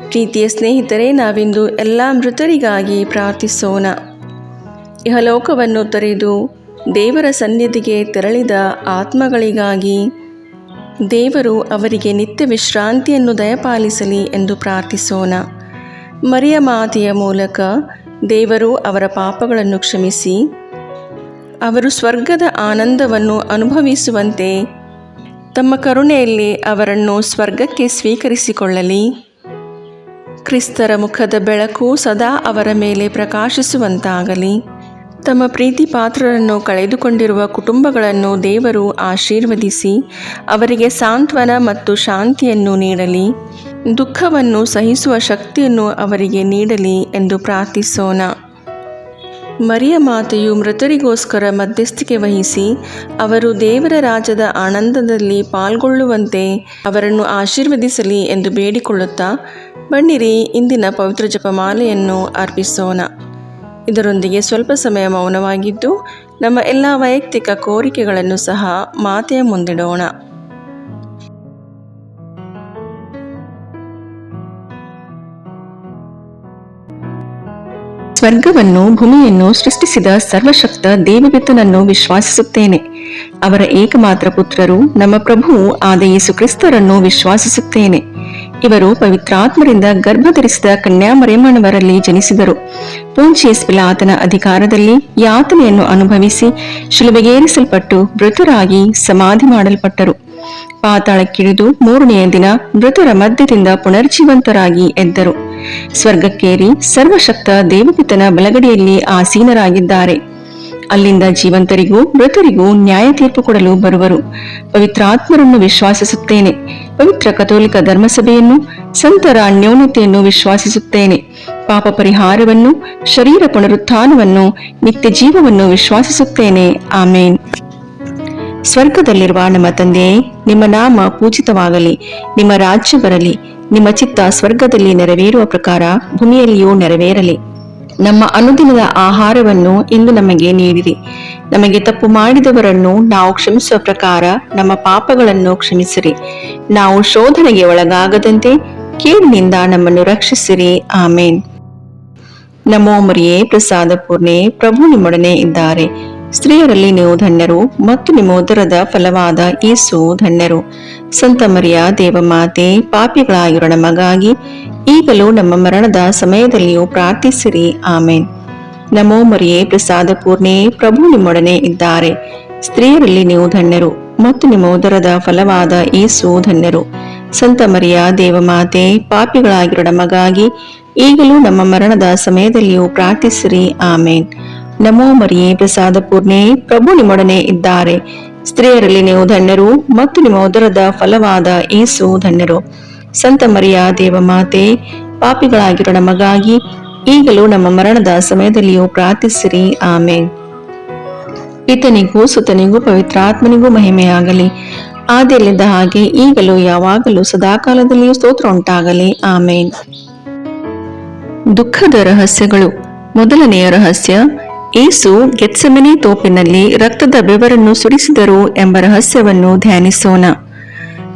ಪ್ರೀತಿಯ ಸ್ನೇಹಿತರೆ, ನಾವಿಂದು ಎಲ್ಲ ಮೃತರಿಗಾಗಿ ಪ್ರಾರ್ಥಿಸೋಣ. ಇಹಲೋಕವನ್ನು ತೊರೆದು ದೇವರ ಸನ್ನಿಧಿಗೆ ತೆರಳಿದ ಆತ್ಮಗಳಿಗಾಗಿ ದೇವರು ಅವರಿಗೆ ನಿತ್ಯ ವಿಶ್ರಾಂತಿಯನ್ನು ದಯಪಾಲಿಸಲಿ ಎಂದು ಪ್ರಾರ್ಥಿಸೋಣ. ಮರಿಯ ಮಾತೆಯ ಮೂಲಕ ದೇವರು ಅವರ ಪಾಪಗಳನ್ನು ಕ್ಷಮಿಸಿ ಅವರು ಸ್ವರ್ಗದ ಆನಂದವನ್ನು ಅನುಭವಿಸುವಂತೆ ತಮ್ಮ ಕರುಣೆಯಲ್ಲಿ ಅವರನ್ನು ಸ್ವರ್ಗಕ್ಕೆ ಸ್ವೀಕರಿಸಿಕೊಳ್ಳಲಿ. ಕ್ರಿಸ್ತರ ಮುಖದ ಬೆಳಕು ಸದಾ ಅವರ ಮೇಲೆ ಪ್ರಕಾಶಿಸುವಂತಾಗಲಿ. ತಮ್ಮ ಪ್ರೀತಿ ಪಾತ್ರರನ್ನು ಕಳೆದುಕೊಂಡಿರುವ ಕುಟುಂಬಗಳನ್ನು ದೇವರು ಆಶೀರ್ವದಿಸಿ ಅವರಿಗೆ ಸಾಂತ್ವನ ಮತ್ತು ಶಾಂತಿಯನ್ನು ನೀಡಲಿ. ದುಃಖವನ್ನು ಸಹಿಸುವ ಶಕ್ತಿಯನ್ನು ಅವರಿಗೆ ನೀಡಲಿ ಎಂದು ಪ್ರಾರ್ಥಿಸೋಣ. ಮರಿಯ ಮಾತೆಯು ಮೃತರಿಗೋಸ್ಕರ ಮಧ್ಯಸ್ಥಿಕೆ ವಹಿಸಿ ಅವರು ದೇವರ ರಾಜ್ಯದ ಆನಂದದಲ್ಲಿ ಪಾಲ್ಗೊಳ್ಳುವಂತೆ ಅವರನ್ನು ಆಶೀರ್ವದಿಸಲಿ ಎಂದು ಬೇಡಿಕೊಳ್ಳುತ್ತಾ ಬನ್ನಿರಿ ಇಂದಿನ ಪವಿತ್ರ ಜಪಮಾಲೆಯನ್ನು ಅರ್ಪಿಸೋಣ. ಇದರೊಂದಿಗೆ ಸ್ವಲ್ಪ ಸಮಯ ಮೌನವಾಗಿದ್ದು ನಮ್ಮ ಎಲ್ಲ ವೈಯಕ್ತಿಕ ಕೋರಿಕೆಗಳನ್ನು ಸಹ ಮಾತೆಯ ಮುಂದಿಡೋಣ. ಸ್ವರ್ಗವನ್ನು ಭೂಮಿಯನ್ನು ಸೃಷ್ಟಿಸಿದ ಸರ್ವಶಕ್ತ ದೇವಪಿತನನ್ನು ವಿಶ್ವಾಸಿಸುತ್ತೇನೆ. ಅವರ ಏಕಮಾತ್ರ ಪುತ್ರರು ನಮ್ಮ ಪ್ರಭುವು ಆದ ಯೇಸು ಕ್ರಿಸ್ತರನ್ನು ವಿಶ್ವಾಸಿಸುತ್ತೇನೆ. ಇವರು ಪವಿತ್ರಾತ್ಮರಿಂದ ಗರ್ಭಧರಿಸಿದ ಕನ್ಯಾಮರಿಯಮ್ಮನವರಲ್ಲಿ ಜನಿಸಿದರು. ಪೊಂಚಿಯಸ್ ಪಿಲಾತನ ಅಧಿಕಾರದಲ್ಲಿ ಯಾತನೆಯನ್ನು ಅನುಭವಿಸಿ ಶಿಲುಬೆಗೇರಿಸಲ್ಪಟ್ಟು ಮೃತರಾಗಿ ಸಮಾಧಿ ಮಾಡಲ್ಪಟ್ಟರು. ಪಾತಾಳಕ್ಕಿಳಿದು ಮೂರನೆಯ ದಿನ ಮೃತರ ಮಧ್ಯದಿಂದ ಪುನರ್ಜೀವಂತರಾಗಿ ಎದ್ದರು. ಸ್ವರ್ಗಕ್ಕೇರಿ ಸರ್ವಶಕ್ತ ದೇವಪಿತನ ಬಲಗಡೆಯಲ್ಲಿ ಆಸೀನರಾಗಿದ್ದಾರೆ. ಅಲ್ಲಿಂದ ಜೀವಂತರಿಗೂ ಮೃತರಿಗೂ ನ್ಯಾಯ ತೀರ್ಪು ಕೊಡಲು ಬರುವರು. ಪವಿತ್ರಾತ್ಮರನ್ನು ವಿಶ್ವಾಸಿಸುತ್ತೇನೆ. ಪವಿತ್ರ ಕಥೋಲಿಕ ಧರ್ಮಸಭೆಯನ್ನು, ಸಂತರ ಅನ್ಯೋನ್ಯತೆಯನ್ನು ವಿಶ್ವಾಸಿಸುತ್ತೇನೆ. ಪಾಪ ಪರಿಹಾರವನ್ನು, ಶರೀರ ಪುನರುತ್ಥಾನವನ್ನು, ನಿತ್ಯ ಜೀವವನ್ನು ವಿಶ್ವಾಸಿಸುತ್ತೇನೆ. ಆಮೇನ್. ಸ್ವರ್ಗದಲ್ಲಿರುವ ನಮ್ಮ ತಂದೆಯೇ, ನಿಮ್ಮ ನಾಮ ಪೂಜಿತವಾಗಲಿ. ನಿಮ್ಮ ರಾಜ್ಯ ಬರಲಿ. ನಿಮ್ಮ ಚಿತ್ತ ಸ್ವರ್ಗದಲ್ಲಿ ನೆರವೇರುವ ಪ್ರಕಾರ ಭೂಮಿಯಲ್ಲಿಯೂ ನೆರವೇರಲಿ. ನಮ್ಮ ಅನುದಿನದ ಆಹಾರವನ್ನು ಇಂದು ನಮಗೆ ನೀಡಿರಿ. ನಮಗೆ ತಪ್ಪು ಮಾಡಿದವರನ್ನು ನಾವು ಕ್ಷಮಿಸುವ ಪ್ರಕಾರ ನಮ್ಮ ಪಾಪಗಳನ್ನು ಕ್ಷಮಿಸಿರಿ. ನಾವು ಶೋಧನೆಗೆ ಒಳಗಾಗದಂತೆ ಕೇಡಿನಿಂದ ನಮ್ಮನ್ನು ರಕ್ಷಿಸಿರಿ. ಆಮೇನ್. ನಮೋ ಮರಿಯೇ, ಪ್ರಸಾದ ಪೂರ್ಣೆ, ಪ್ರಭು ನಿಮ್ಮೊಡನೆ ಇದ್ದಾರೆ. ಸ್ತ್ರೀಯರಲ್ಲಿ ನೀವು ಧನ್ಯರು ಮತ್ತು ನಿಮ್ಮ ಉದರದ ಫಲವಾದ ಯೇಸು ಧನ್ಯರು. ಸಂತ ಮರಿಯ ದೇವಮಾತೆ, ಪಾಪಿಗಳಾಗಿರೋ ನಮಗಾಗಿ ಈಗಲೂ ನಮ್ಮ ಮರಣದ ಸಮಯದಲ್ಲಿಯೂ ಪ್ರಾರ್ಥಿಸಿರಿ. ಆಮೇನ್. ನಮೋ ಮರಿಯೇ, ಪ್ರಸಾದ ಪೂರ್ಣೆ, ಪ್ರಭು ನಿಮ್ಮೊಡನೆ ಇದ್ದಾರೆ. ಸ್ತ್ರೀಯರಲ್ಲಿ ನೀವು ಧನ್ಯರು ಮತ್ತು ನಿಮ್ಮ ಉದರದ ಫಲವಾದ ಯೇಸು ಧನ್ಯರು. ಸಂತ ಮರಿಯ ದೇವಮಾತೆ, ಪಾಪಿಗಳಾಗಿರೋ ನಮಗಾಗಿ ಈಗಲೂ ನಮ್ಮ ಮರಣದ ಸಮಯದಲ್ಲಿಯೂ ಪ್ರಾರ್ಥಿಸಿರಿ. ಆಮೇನ್. ನಮೋ ಮರಿಯೇ, ಪ್ರಸಾದ ಪೂರ್ಣೆ, ಪ್ರಭು ನಿಮ್ಮೊಡನೆ ಇದ್ದಾರೆ. ಸ್ತ್ರೀಯರಲ್ಲಿ ನೀವು ಧನ್ಯರು ಮತ್ತು ನಿಮ್ಮ ಉದರದ ಫಲವಾದ ಯೇಸು ಧನ್ಯರು. ಸಂತ ಮರಿಯ ದೇವಮಾತೆ, ಪಾಪಿಗಳಾಗಿರೋ ನಮಗಾಗಿ ಈಗಲೂ ನಮ್ಮ ಮರಣದ ಸಮಯದಲ್ಲಿಯೂ ಪ್ರಾರ್ಥಿಸಿರಿ. ಆಮೇನ್. ಪಿತನಿಗೂ ಸುತನಿಗೂ ಪವಿತ್ರಾತ್ಮನಿಗೂ ಮಹಿಮೆಯಾಗಲಿ. ಆದಿಯಲ್ಲಿದ್ದ ಹಾಗೆ ಈಗಲೂ ಯಾವಾಗಲೂ ಸದಾಕಾಲದಲ್ಲಿಯೂ ಸ್ತೋತ್ರ ಉಂಟಾಗಲಿ. ಆಮೇನ್. ದುಃಖದ ರಹಸ್ಯಗಳು. ಮೊದಲನೆಯ ರಹಸ್ಯ, ಯೇಸು ಗೆತ್ಸೆಮನೆ ತೋಪಿನಲ್ಲಿ ರಕ್ತದ ಬೆವರನ್ನು ಸುರಿಸಿದರು ಎಂಬ ರಹಸ್ಯವನ್ನು ಧ್ಯಾನಿಸೋಣ.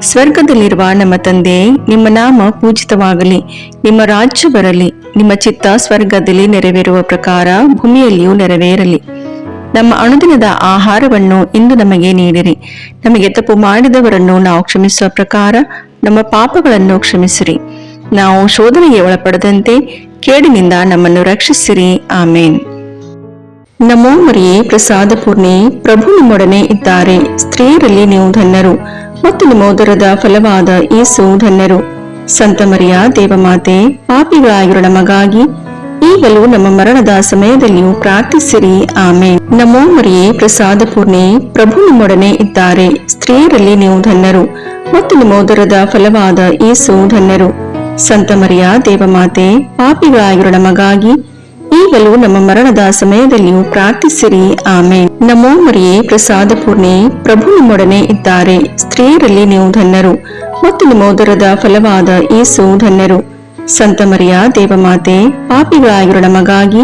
ಸ್ವರ್ಗದಲ್ಲಿರುವ ನಮ್ಮ ತಂದೆ, ನಿಮ್ಮ ನಾಮ ಪೂಜಿತವಾಗಲಿ. ನಿಮ್ಮ ರಾಜ್ಯ ಬರಲಿ. ನಿಮ್ಮ ಚಿತ್ತ ಸ್ವರ್ಗದಲ್ಲಿ ನೆರವೇರುವ ಪ್ರಕಾರ ಭೂಮಿಯಲ್ಲಿಯೂ ನೆರವೇರಲಿ. ನಮ್ಮ ಅನುದಿನದ ಆಹಾರವನ್ನು ಇಂದು ನಮಗೆ ನೀಡಿರಿ. ನಮಗೆ ತಪ್ಪು ಮಾಡಿದವರನ್ನು ನಾವು ಕ್ಷಮಿಸುವ ಪ್ರಕಾರ ನಮ್ಮ ಪಾಪಗಳನ್ನು ಕ್ಷಮಿಸಿರಿ. ನಾವು ಶೋಧನೆಗೆ ಒಳಪಡದಂತೆ ಕೇಡಿನಿಂದ ನಮ್ಮನ್ನು ರಕ್ಷಿಸಿರಿ. ಆಮೇನ್. ನಮೋ ಮರಿಯೇ, ಪ್ರಸಾದ ಪೂರ್ಣೆ, ಪ್ರಭು ನಿಮ್ಮೊಡನೆ ಇದ್ದಾರೆ. ಸ್ತ್ರೀಯರಲ್ಲಿ ನೀವು ಧನ್ಯರು ಮತ್ತು ನಿಮ್ಮ ಉದರದ ಫಲವಾದ ಯೇಸು ಧನ್ಯರು. ಸಂತ ಮರಿಯ ದೇವಮಾತೆ, ಪಾಪಿಗಳಾಗಿರೋ ನಮಗಾಗಿ ಈಗಲೂ ನಮ್ಮ ಮರಣದ ಸಮಯದಲ್ಲಿಯೂ ಪ್ರಾರ್ಥಿಸಿರಿ. ಆಮೇನ್. ನಮೋ ಮರಿಯೇ, ಪ್ರಸಾದ ಪೂರ್ಣೆ, ಪ್ರಭು ನಿಮ್ಮೊಡನೆ ಇದ್ದಾರೆ. ಸ್ತ್ರೀಯರಲ್ಲಿ ನೀವು ಧನ್ಯರು ಮತ್ತು ನಿಮ್ಮ ಉದರದ ಫಲವಾದ ಯೇಸು ಧನ್ಯರು. ಸಂತ ಮರಿಯ ದೇವಮಾತೆ, ಪಾಪಿಗಳಾಗಿರೋ ನಮಗಾಗಿ ಈಗಲೂ ನಮ್ಮ ಮರಣದ ಸಮಯದಲ್ಲಿಯೂ ಪ್ರಾರ್ಥಿಸಿರಿ. ಆಮೇನ್. ನಮೋ ಮರಿಯೇ, ಪ್ರಸಾದ ಪೂರ್ಣೆ, ಪ್ರಭು ನಿಮ್ಮೊಡನೆ ಇದ್ದಾರೆ. ಸ್ತ್ರೀಯರಲ್ಲಿ ನೀವು ಧನ್ಯರು ಮತ್ತು ನಿಮ್ಮ ಉದರದ ಫಲವಾದ ಯೇಸು ಧನ್ಯರು. ಸಂತ ಮರಿಯ ದೇವಮಾತೆ, ಪಾಪಿಗಳಾಗಿರೋ ನಮಗಾಗಿ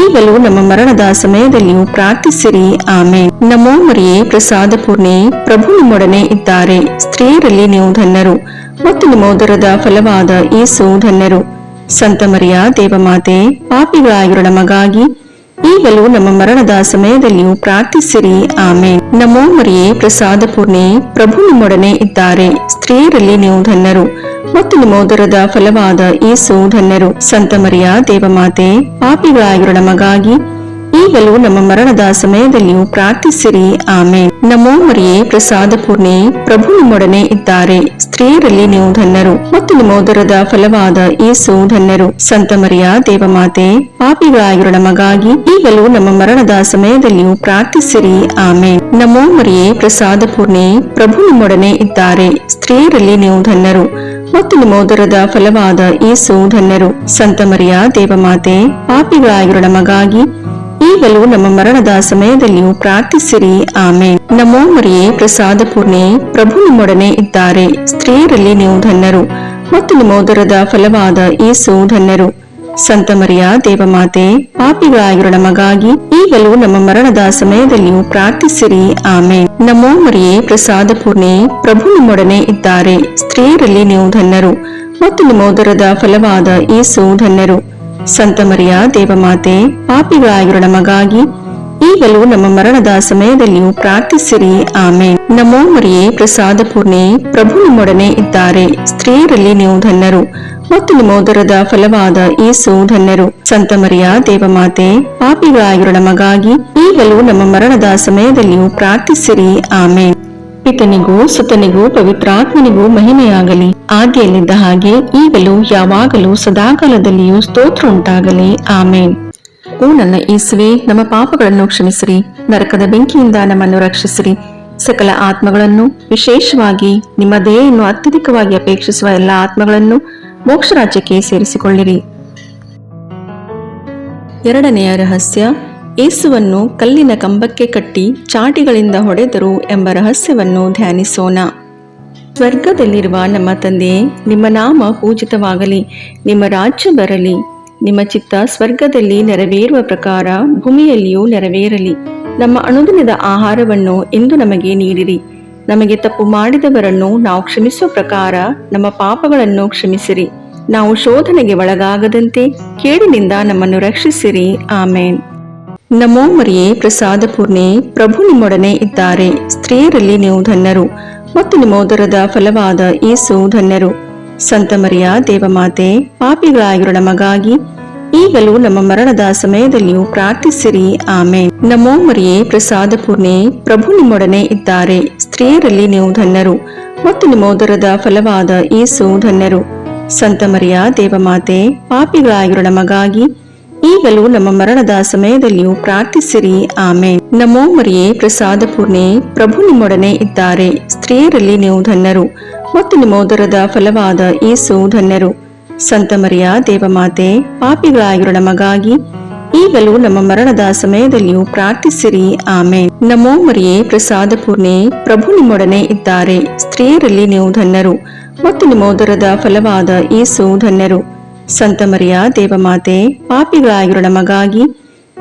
ಈಗಲೂ ನಮ್ಮ ಮರಣದ ಸಮಯದಲ್ಲಿಯೂ ಪ್ರಾರ್ಥಿಸಿರಿ. ಆಮೇನ್. ನಮೋ ಮರಿಯೇ, ಪ್ರಸಾದ ಪೂರ್ಣೆ, ಪ್ರಭು ನಿಮ್ಮೊಡನೆ ಇದ್ದಾರೆ. ಸ್ತ್ರೀಯರಲ್ಲಿ ನೀವು ಧನ್ಯರು ಮತ್ತು ನಿಮ್ಮ ಉದರದ ಫಲವಾದ ಯೇಸು ಧನ್ಯರು. ಸಂತ ಮರಿಯ ದೇವಮಾತೆ, ಪಾಪಿಗಳಾಗಿರೋ ನಮಗಾಗಿ ಈಗಲೂ ನಮ್ಮ ಮರಣದ ಸಮಯದಲ್ಲಿಯೂ ಪ್ರಾರ್ಥಿಸಿರಿ. ಆಮೇನ್. ನಮೋ ಮರಿಯೇ, ಪ್ರಸಾದ ಪೂರ್ಣೆ, ಪ್ರಭು ನಿಮ್ಮೊಡನೆ ಇದ್ದಾರೆ. ಸ್ತ್ರೀಯರಲ್ಲಿ ನೀವು ಧನ್ಯರು ಮತ್ತು ನಿಮ್ಮ ಉದರದ ಫಲವಾದ ಯೇಸು ಧನ್ಯರು. ಸಂತ ಮರಿಯ ದೇವಮಾತೆ, ಪಾಪಿಗಳಾಗಿರೋ ನಮಗಾಗಿ ಈಗಲೂ ನಮ್ಮ ಮರಣದ ಸಮಯದಲ್ಲಿಯೂ ಪ್ರಾರ್ಥಿಸಿರಿ. ಆಮೇನ್. ನಮೋ ಮರಿಯೇ, ಪ್ರಸಾದ ಪೂರ್ಣೆ, ಪ್ರಭು ನಿಮ್ಮೊಡನೆ ಇದ್ದಾರೆ. ಸ್ತ್ರೀಯರಲ್ಲಿ ನೀವು ಧನ್ಯರು ಮತ್ತು ನಿಮ್ಮ ಉದರದ ಫಲವಾದ ಯೇಸು ಧನ್ಯರು. ಸಂತ ಮರಿಯ ದೇವಮಾತೆ, ಪಾಪಿಗಳಾಗಿರೋ ನಮಗಾಗಿ ಈಗಲೂ ನಮ್ಮ ಮರಣದ ಸಮಯದಲ್ಲಿಯೂ ಪ್ರಾರ್ಥಿಸಿರಿ. ಆಮೇನ್. ನಮೋ ಮರಿಯೇ, ಪ್ರಸಾದ ಪೂರ್ಣೆ, ಪ್ರಭು ನಿಮ್ಮೊಡನೆ ಇದ್ದಾರೆ. ಸ್ತ್ರೀಯರಲ್ಲಿ ನೀವು ಧನ್ಯರು ಮತ್ತು ನಿಮ್ಮ ಉದರದ ಫಲವಾದ ಯೇಸು ಧನ್ಯರು. ಸಂತ ಮರಿಯ ದೇವಮಾತೆ, ಪಾಪಿಗಳಾಗಿರೋ ನಮಗಾಗಿ ಈಗಲೂ ನಮ್ಮ ಮರಣದ ಸಮಯದಲ್ಲಿಯೂ ಪ್ರಾರ್ಥಿಸಿರಿ. ಆಮೇನ್. ನಮೋ ಮರಿಯೇ, ಪ್ರಸಾದ ಪೂರ್ಣೆ, ಪ್ರಭು ನಿಮ್ಮೊಡನೆ ಇದ್ದಾರೆ. ಸ್ತ್ರೀಯರಲ್ಲಿ ನೀವು ಧನ್ಯರು ಮತ್ತು ನಿಮ್ಮ ಉದರದ ಫಲವಾದ ಯೇಸು ಧನ್ಯರು. ಸಂತ ಮರಿಯ ದೇವಮಾತೆ, ಪಾಪಿಗಳಾಗಿರೋ ನಮಗಾಗಿ ಈಗಲೂ ನಮ್ಮ ಮರಣದ ಸಮಯದಲ್ಲಿಯೂ ಪ್ರಾರ್ಥಿಸಿರಿ. ಆಮೇನ್. ನಮೋ ಮರಿಯೇ, ಪ್ರಸಾದ ಪೂರ್ಣೆ, ಪ್ರಭು ನಿಮ್ಮೊಡನೆ ಇದ್ದಾರೆ. ಸ್ತ್ರೀಯರಲ್ಲಿ ನೀವು ಧನ್ಯರು ಮತ್ತು ನಿಮ್ಮ ಉದರದ ಫಲವಾದ ಯೇಸು ಧನ್ಯರು. ಸಂತ ಮರಿಯ ದೇವಮಾತೆ, ಪಾಪಿಗಳಾಗಿರೋ ನಮಗಾಗಿ ಈಗಲೂ ನಮ್ಮ ಮರಣದ ಸಮಯದಲ್ಲಿಯೂ ಪ್ರಾರ್ಥಿಸಿರಿ. ಆಮೇನ್. ನಮೋ ಮರಿಯೇ, ಪ್ರಸಾದ ಪೂರ್ಣೆ, ಪ್ರಭು ನಿಮ್ಮೊಡನೆ ಇದ್ದಾರೆ. ಸ್ತ್ರೀಯರಲ್ಲಿ ನೀವು ಧನ್ಯರು ಮತ್ತು ನಿಮ್ಮ ಉದರದ ಫಲವಾದ ಯೇಸು ಧನ್ಯರು. ಸಂತ ಮರಿಯ ದೇವಮಾತೆ, ಪಾಪಿಗಳಾಗಿರೋ ನಮಗಾಗಿ ಈಗಲೂ ನಮ್ಮ ಮರಣದ ಸಮಯದಲ್ಲಿಯೂ ಪ್ರಾರ್ಥಿಸಿರಿ. ಆಮೇನ್. ಪಿತನಿಗೂ ಸುತನಿಗೂ ಪವಿತ್ರಾತ್ಮನಿಗೂ ಮಹಿಮೆಯಾಗಲಿ, ಆದಿಯಲ್ಲಿದ್ದ ಹಾಗೆ ಈಗಲೂ ಯಾವಾಗಲೂ ಸದಾಕಾಲದಲ್ಲಿಯೂ ಸ್ತೋತ್ರ ಉಂಟಾಗಲಿ. ಆಮೇನ್. ಓ ನನ್ನ ಯೇಸುವೆ, ನಮ್ಮ ಪಾಪಗಳನ್ನು ಕ್ಷಮಿಸಿರಿ, ನರಕದ ಬೆಂಕಿಯಿಂದ ನಮ್ಮನ್ನು ರಕ್ಷಿಸಿರಿ, ಸಕಲ ಆತ್ಮಗಳನ್ನು, ವಿಶೇಷವಾಗಿ ನಿಮ್ಮ ದಯೆಯನ್ನು ಅತ್ಯಧಿಕವಾಗಿ ಅಪೇಕ್ಷಿಸುವ ಎಲ್ಲ ಆತ್ಮಗಳನ್ನು ಮೋಕ್ಷ ರಾಜ್ಯಕ್ಕೆ ಸೇರಿಸಿಕೊಳ್ಳಿರಿ. ಎರಡನೆಯ ರಹಸ್ಯ, ಯೇಸುವನ್ನು ಕಲ್ಲಿನ ಕಂಬಕ್ಕೆ ಕಟ್ಟಿ ಚಾಟಿಗಳಿಂದ ಹೊಡೆದರು ಎಂಬ ರಹಸ್ಯವನ್ನು ಧ್ಯಾನಿಸೋಣ. ಸ್ವರ್ಗದಲ್ಲಿರುವ ನಮ್ಮ ತಂದೆಯೇ, ನಿಮ್ಮ ನಾಮ ಪೂಜಿತವಾಗಲಿ, ನಿಮ್ಮ ರಾಜ್ಯ ಬರಲಿ, ನಿಮ್ಮ ಚಿತ್ತ ಸ್ವರ್ಗದಲ್ಲಿ ನೆರವೇರುವ ಪ್ರಕಾರ ಭೂಮಿಯಲ್ಲಿಯೂ ನೆರವೇರಲಿ. ನಮ್ಮ ಅನುದಿನದ ಆಹಾರವನ್ನು ಇಂದು ನಮಗೆ ನೀಡಿರಿ. ನಮಗೆ ತಪ್ಪು ಮಾಡಿದವರನ್ನು ನಾವು ಕ್ಷಮಿಸುವ ಪ್ರಕಾರ ನಮ್ಮ ಪಾಪಗಳನ್ನು ಕ್ಷಮಿಸಿರಿ. ನಾವು ಶೋಧನೆಗೆ ಒಳಗಾಗದಂತೆ ಕೇಡಿನಿಂದ ನಮ್ಮನ್ನು ರಕ್ಷಿಸಿರಿ. ಆಮೇನ್. ನಮೋ ಮರಿಯೇ, ಪ್ರಸಾದ ಪೂರ್ಣೆ, ಪ್ರಭು ನಿಮ್ಮೊಡನೆ ಇದ್ದಾರೆ. ಸ್ತ್ರೀಯರಲ್ಲಿ ನೀವು ಧನ್ಯರು ಮತ್ತು ನಿಮ್ಮ ಉದರದ ಫಲವಾದ ಯೇಸು ಧನ್ಯರು. ಸಂತ ಮರಿಯ ದೇವಮಾತೆ, ಪಾಪಿಗಳಾಗಿರೋ ನಮಗಾಗಿ ಈಗಲೂ ನಮ್ಮ ಮರಣದ ಸಮಯದಲ್ಲಿಯೂ ಪ್ರಾರ್ಥಿಸಿರಿ. ಆಮೇನ್. ನಮೋ ಮರಿಯೇ, ಪ್ರಸಾದ ಪೂರ್ಣೆ, ಪ್ರಭು ನಿಮ್ಮೊಡನೆ ಇದ್ದಾರೆ. ಸ್ತ್ರೀಯರಲ್ಲಿ ನೀವು ಧನ್ಯರು ಮತ್ತು ನಿಮ್ಮ ಉದರದ ಫಲವಾದ ಯೇಸು ಧನ್ಯರು. ಸಂತ ಮರಿಯ ದೇವಮಾತೆ, ಪಾಪಿಗಳಾಗಿರೋ ನಮಗಾಗಿ ಈಗಲೂ ನಮ್ಮ ಮರಣದ ಸಮಯದಲ್ಲಿಯೂ ಪ್ರಾರ್ಥಿಸಿರಿ. ಆಮೇನ್. ನಮೋ ಮರಿಯೇ, ಪ್ರಸಾದ ಪೂರ್ಣೆ, ಪ್ರಭು ನಿಮ್ಮೊಡನೆ ಇದ್ದಾರೆ. ಸ್ತ್ರೀಯರಲ್ಲಿ ನೀವು ಧನ್ಯರು ಮತ್ತು ನಿಮ್ಮ ಉದರದ ಫಲವಾದ ಯೇಸು ಧನ್ಯರು. ಸಂತ ಮರಿಯ ದೇವಮಾತೆ, ಪಾಪಿಗಳಾಗಿರೋ ನಮಗಾಗಿ ಈಗಲೂ ನಮ್ಮ ಮರಣದ ಸಮಯದಲ್ಲಿಯೂ ಪ್ರಾರ್ಥಿಸಿರಿ. ಆಮೇನ್. ನಮೋ ಮರಿಯೇ, ಪ್ರಸಾದ ಪೂರ್ಣೆ, ಪ್ರಭು ನಿಮ್ಮೊಡನೆ ಇದ್ದಾರೆ. ಸ್ತ್ರೀಯರಲ್ಲಿ ನೀವು ಧನ್ಯರು ಮತ್ತು ನಿಮ್ಮ ಉದರದ ಫಲವಾದ ಯೇಸು ಧನ್ಯರು. ಸಂತ ಮರಿಯ ದೇವಮಾತೆ, ಪಾಪಿಗಳಾಗಿರೋ ನಮಗಾಗಿ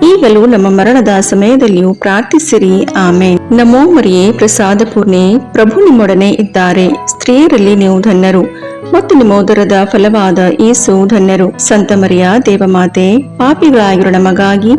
ಈಗಲೂ ನಮ್ಮ ಮರಣದ ಸಮಯದಲ್ಲಿಯೂ ಪ್ರಾರ್ಥಿಸಿರಿ. ಆಮೇನ್. ನಮೋ ಮರಿಯೇ, ಪ್ರಸಾದ ಪೂರ್ಣೆ, ಪ್ರಭು ನಿಮ್ಮೊಡನೆ ಇದ್ದಾರೆ. ಸ್ತ್ರೀಯರಲ್ಲಿ ನೀವು ಧನ್ಯರು ಮತ್ತು ನಿಮ್ಮ ಉದರದ ಫಲವಾದ ಯೇಸು ಧನ್ಯರು. ಸಂತ ಮರಿಯ ದೇವಮಾತೆ, ಪಾಪಿಗಳಾಗಿರೋ ನಮಗಾಗಿ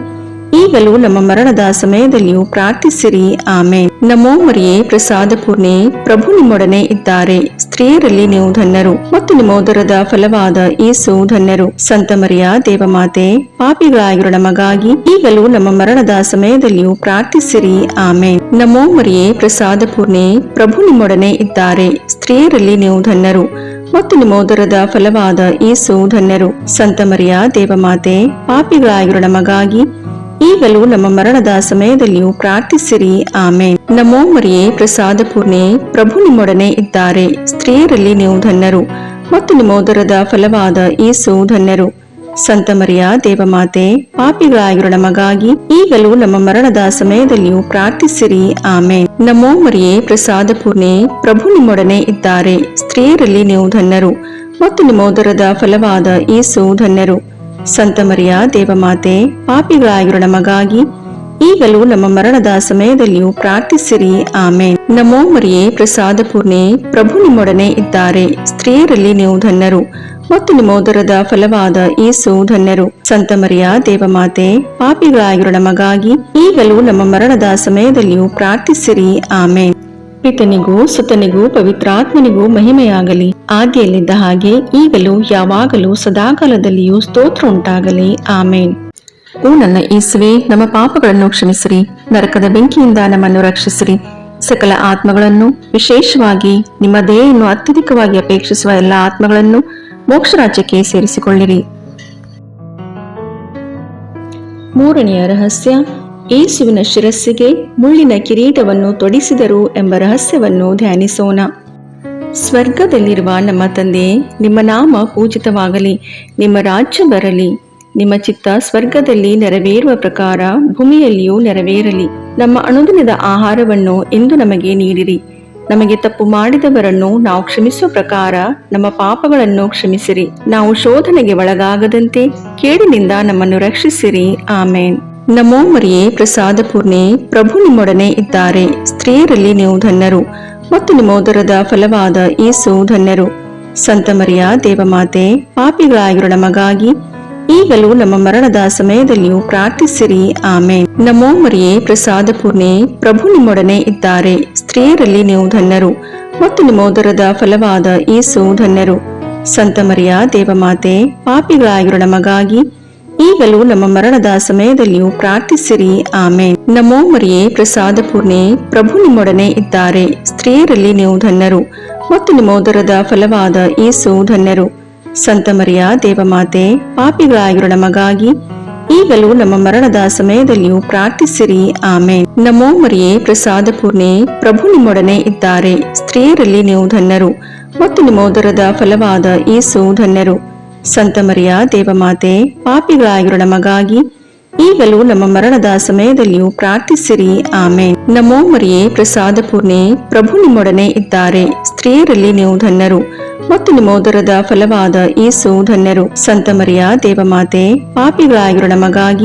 ಈಗಲೂ ನಮ್ಮ ಮರಣದ ಸಮಯದಲ್ಲಿಯೂ ಪ್ರಾರ್ಥಿಸಿರಿ. ಆಮೇನ್. ನಮೋ ಮರಿಯೇ, ಪ್ರಸಾದ ಪೂರ್ಣೆ, ಪ್ರಭು ನಿಮ್ಮೊಡನೆ ಇದ್ದಾರೆ. ಸ್ತ್ರೀಯರಲ್ಲಿ ನೀವು ಧನ್ಯರು ಮತ್ತು ನಿಮ್ಮ ಉದರದ ಫಲವಾದ ಯೇಸು ಧನ್ಯರು. ಸಂತ ಮರಿಯ ದೇವಮಾತೆ, ಪಾಪಿಗಳಾಗಿರೋ ನಮಗಾಗಿ ಈಗಲೂ ನಮ್ಮ ಮರಣದ ಸಮಯದಲ್ಲಿಯೂ ಪ್ರಾರ್ಥಿಸಿರಿ. ಆಮೇನ್. ನಮೋ ಮರಿಯೇ, ಪ್ರಸಾದ ಪೂರ್ಣೆ, ಪ್ರಭು ನಿಮ್ಮೊಡನೆ ಇದ್ದಾರೆ. ಸ್ತ್ರೀಯರಲ್ಲಿ ನೀವು ಧನ್ಯರು ಮತ್ತು ನಿಮ್ಮ ಉದರದ ಫಲವಾದ ಯೇಸು ಧನ್ಯರು. ಸಂತ ಮರಿಯ ದೇವಮಾತೆ, ಪಾಪಿಗಳಾಗಿರೋ ನಮಗಾಗಿ ಈಗಲೂ ನಮ್ಮ ಮರಣದ ಸಮಯದಲ್ಲಿಯೂ ಪ್ರಾರ್ಥಿಸಿರಿ. ಆಮೇನ್. ನಮೋ ಮರಿಯೇ, ಪ್ರಸಾದ ಪೂರ್ಣೆ, ಪ್ರಭು ನಿಮ್ಮೊಡನೆ ಇದ್ದಾರೆ. ಸ್ತ್ರೀಯರಲ್ಲಿ ನೀವು ಧನ್ಯರು ಮತ್ತು ನಿಮ್ಮ ಉದರದ ಫಲವಾದ ಯೇಸು ಧನ್ಯರು. ಸಂತ ಮರಿಯ ದೇವಮಾತೆ, ಪಾಪಿಗಳಾಗಿರೋ ನಮಗಾಗಿ ಈಗಲೂ ನಮ್ಮ ಮರಣದ ಸಮಯದಲ್ಲಿಯೂ ಪ್ರಾರ್ಥಿಸಿರಿ. ಆಮೇನ್. ನಮೋ ಮರಿಯೇ, ಪ್ರಸಾದ ಪೂರ್ಣೆ, ಪ್ರಭು ನಿಮ್ಮೊಡನೆ ಇದ್ದಾರೆ. ಸ್ತ್ರೀಯರಲ್ಲಿ ನೀವು ಧನ್ಯರು ಮತ್ತು ನಿಮ್ಮ ಉದರದ ಫಲವಾದ ಯೇಸು ಧನ್ಯರು. ಸಂತ ಮರಿಯ ದೇವಮಾತೆ, ಪಾಪಿಗಳಾಗಿರೋ ನಮಗಾಗಿ ಈಗಲೂ ನಮ್ಮ ಮರಣದ ಸಮಯದಲ್ಲಿಯೂ ಪ್ರಾರ್ಥಿಸಿರಿ. ಆಮೇನ್. ನಮೋ ಮರಿಯೇ, ಪ್ರಸಾದ ಪೂರ್ಣೆ, ಪ್ರಭು ನಿಮ್ಮೊಡನೆ ಇದ್ದಾರೆ. ಸ್ತ್ರೀಯರಲ್ಲಿ ನೀವು ಧನ್ಯರು ಮತ್ತು ನಿಮ್ಮ ಉದರದ ಫಲವಾದ ಯೇಸು ಧನ್ಯರು. ಸಂತ ಮರಿಯ ದೇವಮಾತೆ, ಪಾಪಿಗಳಾಗಿರೋ ನಮಗಾಗಿ ಈಗಲೂ ನಮ್ಮ ಮರಣದ ಸಮಯದಲ್ಲಿಯೂ ಪ್ರಾರ್ಥಿಸಿರಿ. ಆಮೇನ್. ಪಿತನಿಗೂ ಸುತನಿಗೂ ಪವಿತ್ರಾತ್ಮನಿಗೂ ಮಹಿಮೆಯಾಗಲಿ, ಆದಿಯಲ್ಲಿದ್ದ ಹಾಗೆ ಈಗಲೂ ಯಾವಾಗಲೂ ಸದಾಕಾಲದಲ್ಲಿಯೂ ಸ್ತೋತ್ರ ಉಂಟಾಗಲಿ. ಆಮೇನ್. ಓ ನನ್ನ ಯೇಸುವೆ, ನಮ್ಮ ಪಾಪಗಳನ್ನು ಕ್ಷಮಿಸಿರಿ, ನರಕದ ಬೆಂಕಿಯಿಂದ ನಮ್ಮನ್ನು ರಕ್ಷಿಸಿರಿ, ಸಕಲ ಆತ್ಮಗಳನ್ನು, ವಿಶೇಷವಾಗಿ ನಿಮ್ಮ ದಯೆಯನ್ನು ಅತ್ಯಧಿಕವಾಗಿ ಅಪೇಕ್ಷಿಸುವ ಎಲ್ಲ ಆತ್ಮಗಳನ್ನು ಮೋಕ್ಷ ರಾಜ್ಯಕ್ಕೆ ಸೇರಿಸಿಕೊಳ್ಳಿರಿ. ಮೂರನೆಯ ರಹಸ್ಯ, ಯೇಸುವಿನ ಶಿರಸ್ಸಿಗೆ ಮುಳ್ಳಿನ ಕಿರೀಟವನ್ನು ತೊಡಿಸಿದರು ಎಂಬ ರಹಸ್ಯವನ್ನು ಧ್ಯಾನಿಸೋಣ. ಸ್ವರ್ಗದಲ್ಲಿರುವ ನಮ್ಮ ತಂದೆ, ನಿಮ್ಮ ನಾಮ ಪೂಜಿತವಾಗಲಿ, ನಿಮ್ಮ ರಾಜ್ಯ ಬರಲಿ, ನಿಮ್ಮ ಚಿತ್ತ ಸ್ವರ್ಗದಲ್ಲಿ ನೆರವೇರುವ ಪ್ರಕಾರ ಭೂಮಿಯಲ್ಲಿಯೂ ನೆರವೇರಲಿ. ನಮ್ಮ ಅನುದಿನದ ಆಹಾರವನ್ನು ಇಂದು ನಮಗೆ ನೀಡಿರಿ. ನಮಗೆ ತಪ್ಪು ಮಾಡಿದವರನ್ನು ನಾವು ಕ್ಷಮಿಸುವ ಪ್ರಕಾರ ನಮ್ಮ ಪಾಪಗಳನ್ನು ಕ್ಷಮಿಸಿರಿ. ನಾವು ಶೋಧನೆಗೆ ಒಳಗಾಗದಂತೆ ಕೇಡಿನಿಂದ ನಮ್ಮನ್ನು ರಕ್ಷಿಸಿರಿ. ಆಮೇನ್. ನಮೋ ಮರಿಯೇ, ಪ್ರಸಾದ ಪೂರ್ಣೆ, ಪ್ರಭು ನಿಮ್ಮೊಡನೆ ಇದ್ದಾರೆ. ಸ್ತ್ರೀಯರಲ್ಲಿ ನೀವು ಧನ್ಯರು ಮತ್ತು ನಿಮ್ಮ ಉದರದ ಫಲವಾದ ಯೇಸು ಧನ್ಯರು. ಸಂತ ಮರಿಯ ದೇವಮಾತೆ, ಪಾಪಿಗಳಾಗಿರೋ ನಮಗಾಗಿ ಈಗಲೂ ನಮ್ಮ ಮರಣದ ಸಮಯದಲ್ಲಿಯೂ ಪ್ರಾರ್ಥಿಸಿರಿ. ಆಮೇನ್. ನಮೋ ಮರಿಯೇ, ಪ್ರಸಾದ ಪೂರ್ಣೆ, ಪ್ರಭು ನಿಮ್ಮೊಡನೆ ಇದ್ದಾರೆ. ಸ್ತ್ರೀಯರಲ್ಲಿ ನೀವು ಧನ್ಯರು ಮತ್ತು ನಿಮ್ಮ ಉದರದ ಫಲವಾದ ಯೇಸು ಧನ್ಯರು. ಸಂತ ಮರಿಯ ದೇವಮಾತೆ, ಪಾಪಿಗಳಾಗಿರೋ ನಮಗಾಗಿ ಈಗಲೂ ನಮ್ಮ ಮರಣದ ಸಮಯದಲ್ಲಿಯೂ ಪ್ರಾರ್ಥಿಸಿರಿ. ಆಮೇನ್. ನಮೋ ಮರಿಯೇ, ಪ್ರಸಾದ ಪೂರ್ಣೆ, ಪ್ರಭು ನಿಮ್ಮೊಡನೆ ಇದ್ದಾರೆ. ಸ್ತ್ರೀಯರಲ್ಲಿ ನೀವು ಧನ್ಯರು ಮತ್ತು ನಿಮ್ಮ ಉದರದ ಫಲವಾದ ಯೇಸು ಧನ್ಯರು. ಸಂತ ಮರಿಯ ದೇವಮಾತೆ, ಪಾಪಿಗಳಾಗಿರೋ ನಮಗಾಗಿ ಈಗಲೂ ನಮ್ಮ ಮರಣದ ಸಮಯದಲ್ಲಿಯೂ ಪ್ರಾರ್ಥಿಸಿರಿ. ಆಮೇನ್. ನಮೋ ಮರಿಯೇ, ಪ್ರಸಾದ ಪೂರ್ಣೆ, ಪ್ರಭು ನಿಮ್ಮೊಡನೆ ಇದ್ದಾರೆ. ಸ್ತ್ರೀಯರಲ್ಲಿ ನೀವು ಧನ್ಯರು ಮತ್ತು ನಿಮ್ಮ ಉದರದ ಫಲವಾದ ಯೇಸು ಧನ್ಯರು. ಸಂತ ಮರಿಯ ದೇವಮಾತೆ, ಪಾಪಿಗಳಾಗಿರೋ ನಮಗಾಗಿ ಈಗಲೂ ನಮ್ಮ ಮರಣದ ಸಮಯದಲ್ಲಿಯೂ ಪ್ರಾರ್ಥಿಸಿರಿ. ಆಮೇನ್. ನಮೋ ಮರಿಯೇ, ಪ್ರಸಾದ ಪೂರ್ಣೆ, ಪ್ರಭು ನಿಮ್ಮೊಡನೆ ಇದ್ದಾರೆ. ಸ್ತ್ರೀಯರಲ್ಲಿ ನೀವು ಧನ್ಯರು ಮತ್ತು ನಿಮ್ಮ ಉದರದ ಫಲವಾದ ಯೇಸು ಧನ್ಯರು. ಸಂತ ಮರಿಯ ದೇವಮಾತೆ, ಪಾಪಿಗಳಾಗಿರೋ ನಮಗಾಗಿ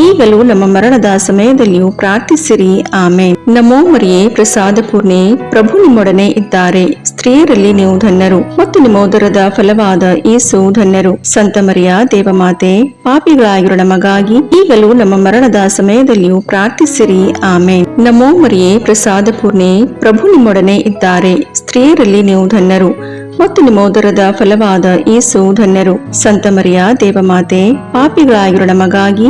ಈಗಲೂ ನಮ್ಮ ಮರಣದ ಸಮಯದಲ್ಲಿಯೂ ಪ್ರಾರ್ಥಿಸಿರಿ. ಆಮೇನ್. ನಮೋ ಮರಿಯೇ, ಪ್ರಸಾದ ಪೂರ್ಣೆ, ಪ್ರಭು ನಿಮ್ಮೊಡನೆ ಇದ್ದಾರೆ. ಸ್ತ್ರೀಯರಲ್ಲಿ ನೀವು ಧನ್ಯರು ಮತ್ತು ನಿಮ್ಮ ಉದರದ ಫಲವಾದ ಯೇಸು ಧನ್ಯರು. ಸಂತ ಮರಿಯ ದೇವಮಾತೆ, ಪಾಪಿಗಳಾಗಿರೋ ನಮಗಾಗಿ ಈಗಲೂ ನಮ್ಮ ಮರಣದ ಸಮಯದಲ್ಲಿಯೂ ಪ್ರಾರ್ಥಿಸಿರಿ. ಆಮೇನ್. ನಮೋ ಮರಿಯೇ, ಪ್ರಸಾದ ಪೂರ್ಣೆ, ಪ್ರಭು ನಿಮ್ಮೊಡನೆ ಇದ್ದಾರೆ. ಸ್ತ್ರೀಯರಲ್ಲಿ ನೀವು ಧನ್ಯರು ಮತ್ತು ನಿಮ್ಮ ಉದರದ ಫಲವಾದ ಯೇಸು ಧನ್ಯರು. ಸಂತ ಮರಿಯ ದೇವಮಾತೆ, ಪಾಪಿಗಳಾಗಿರೋ ನಮಗಾಗಿ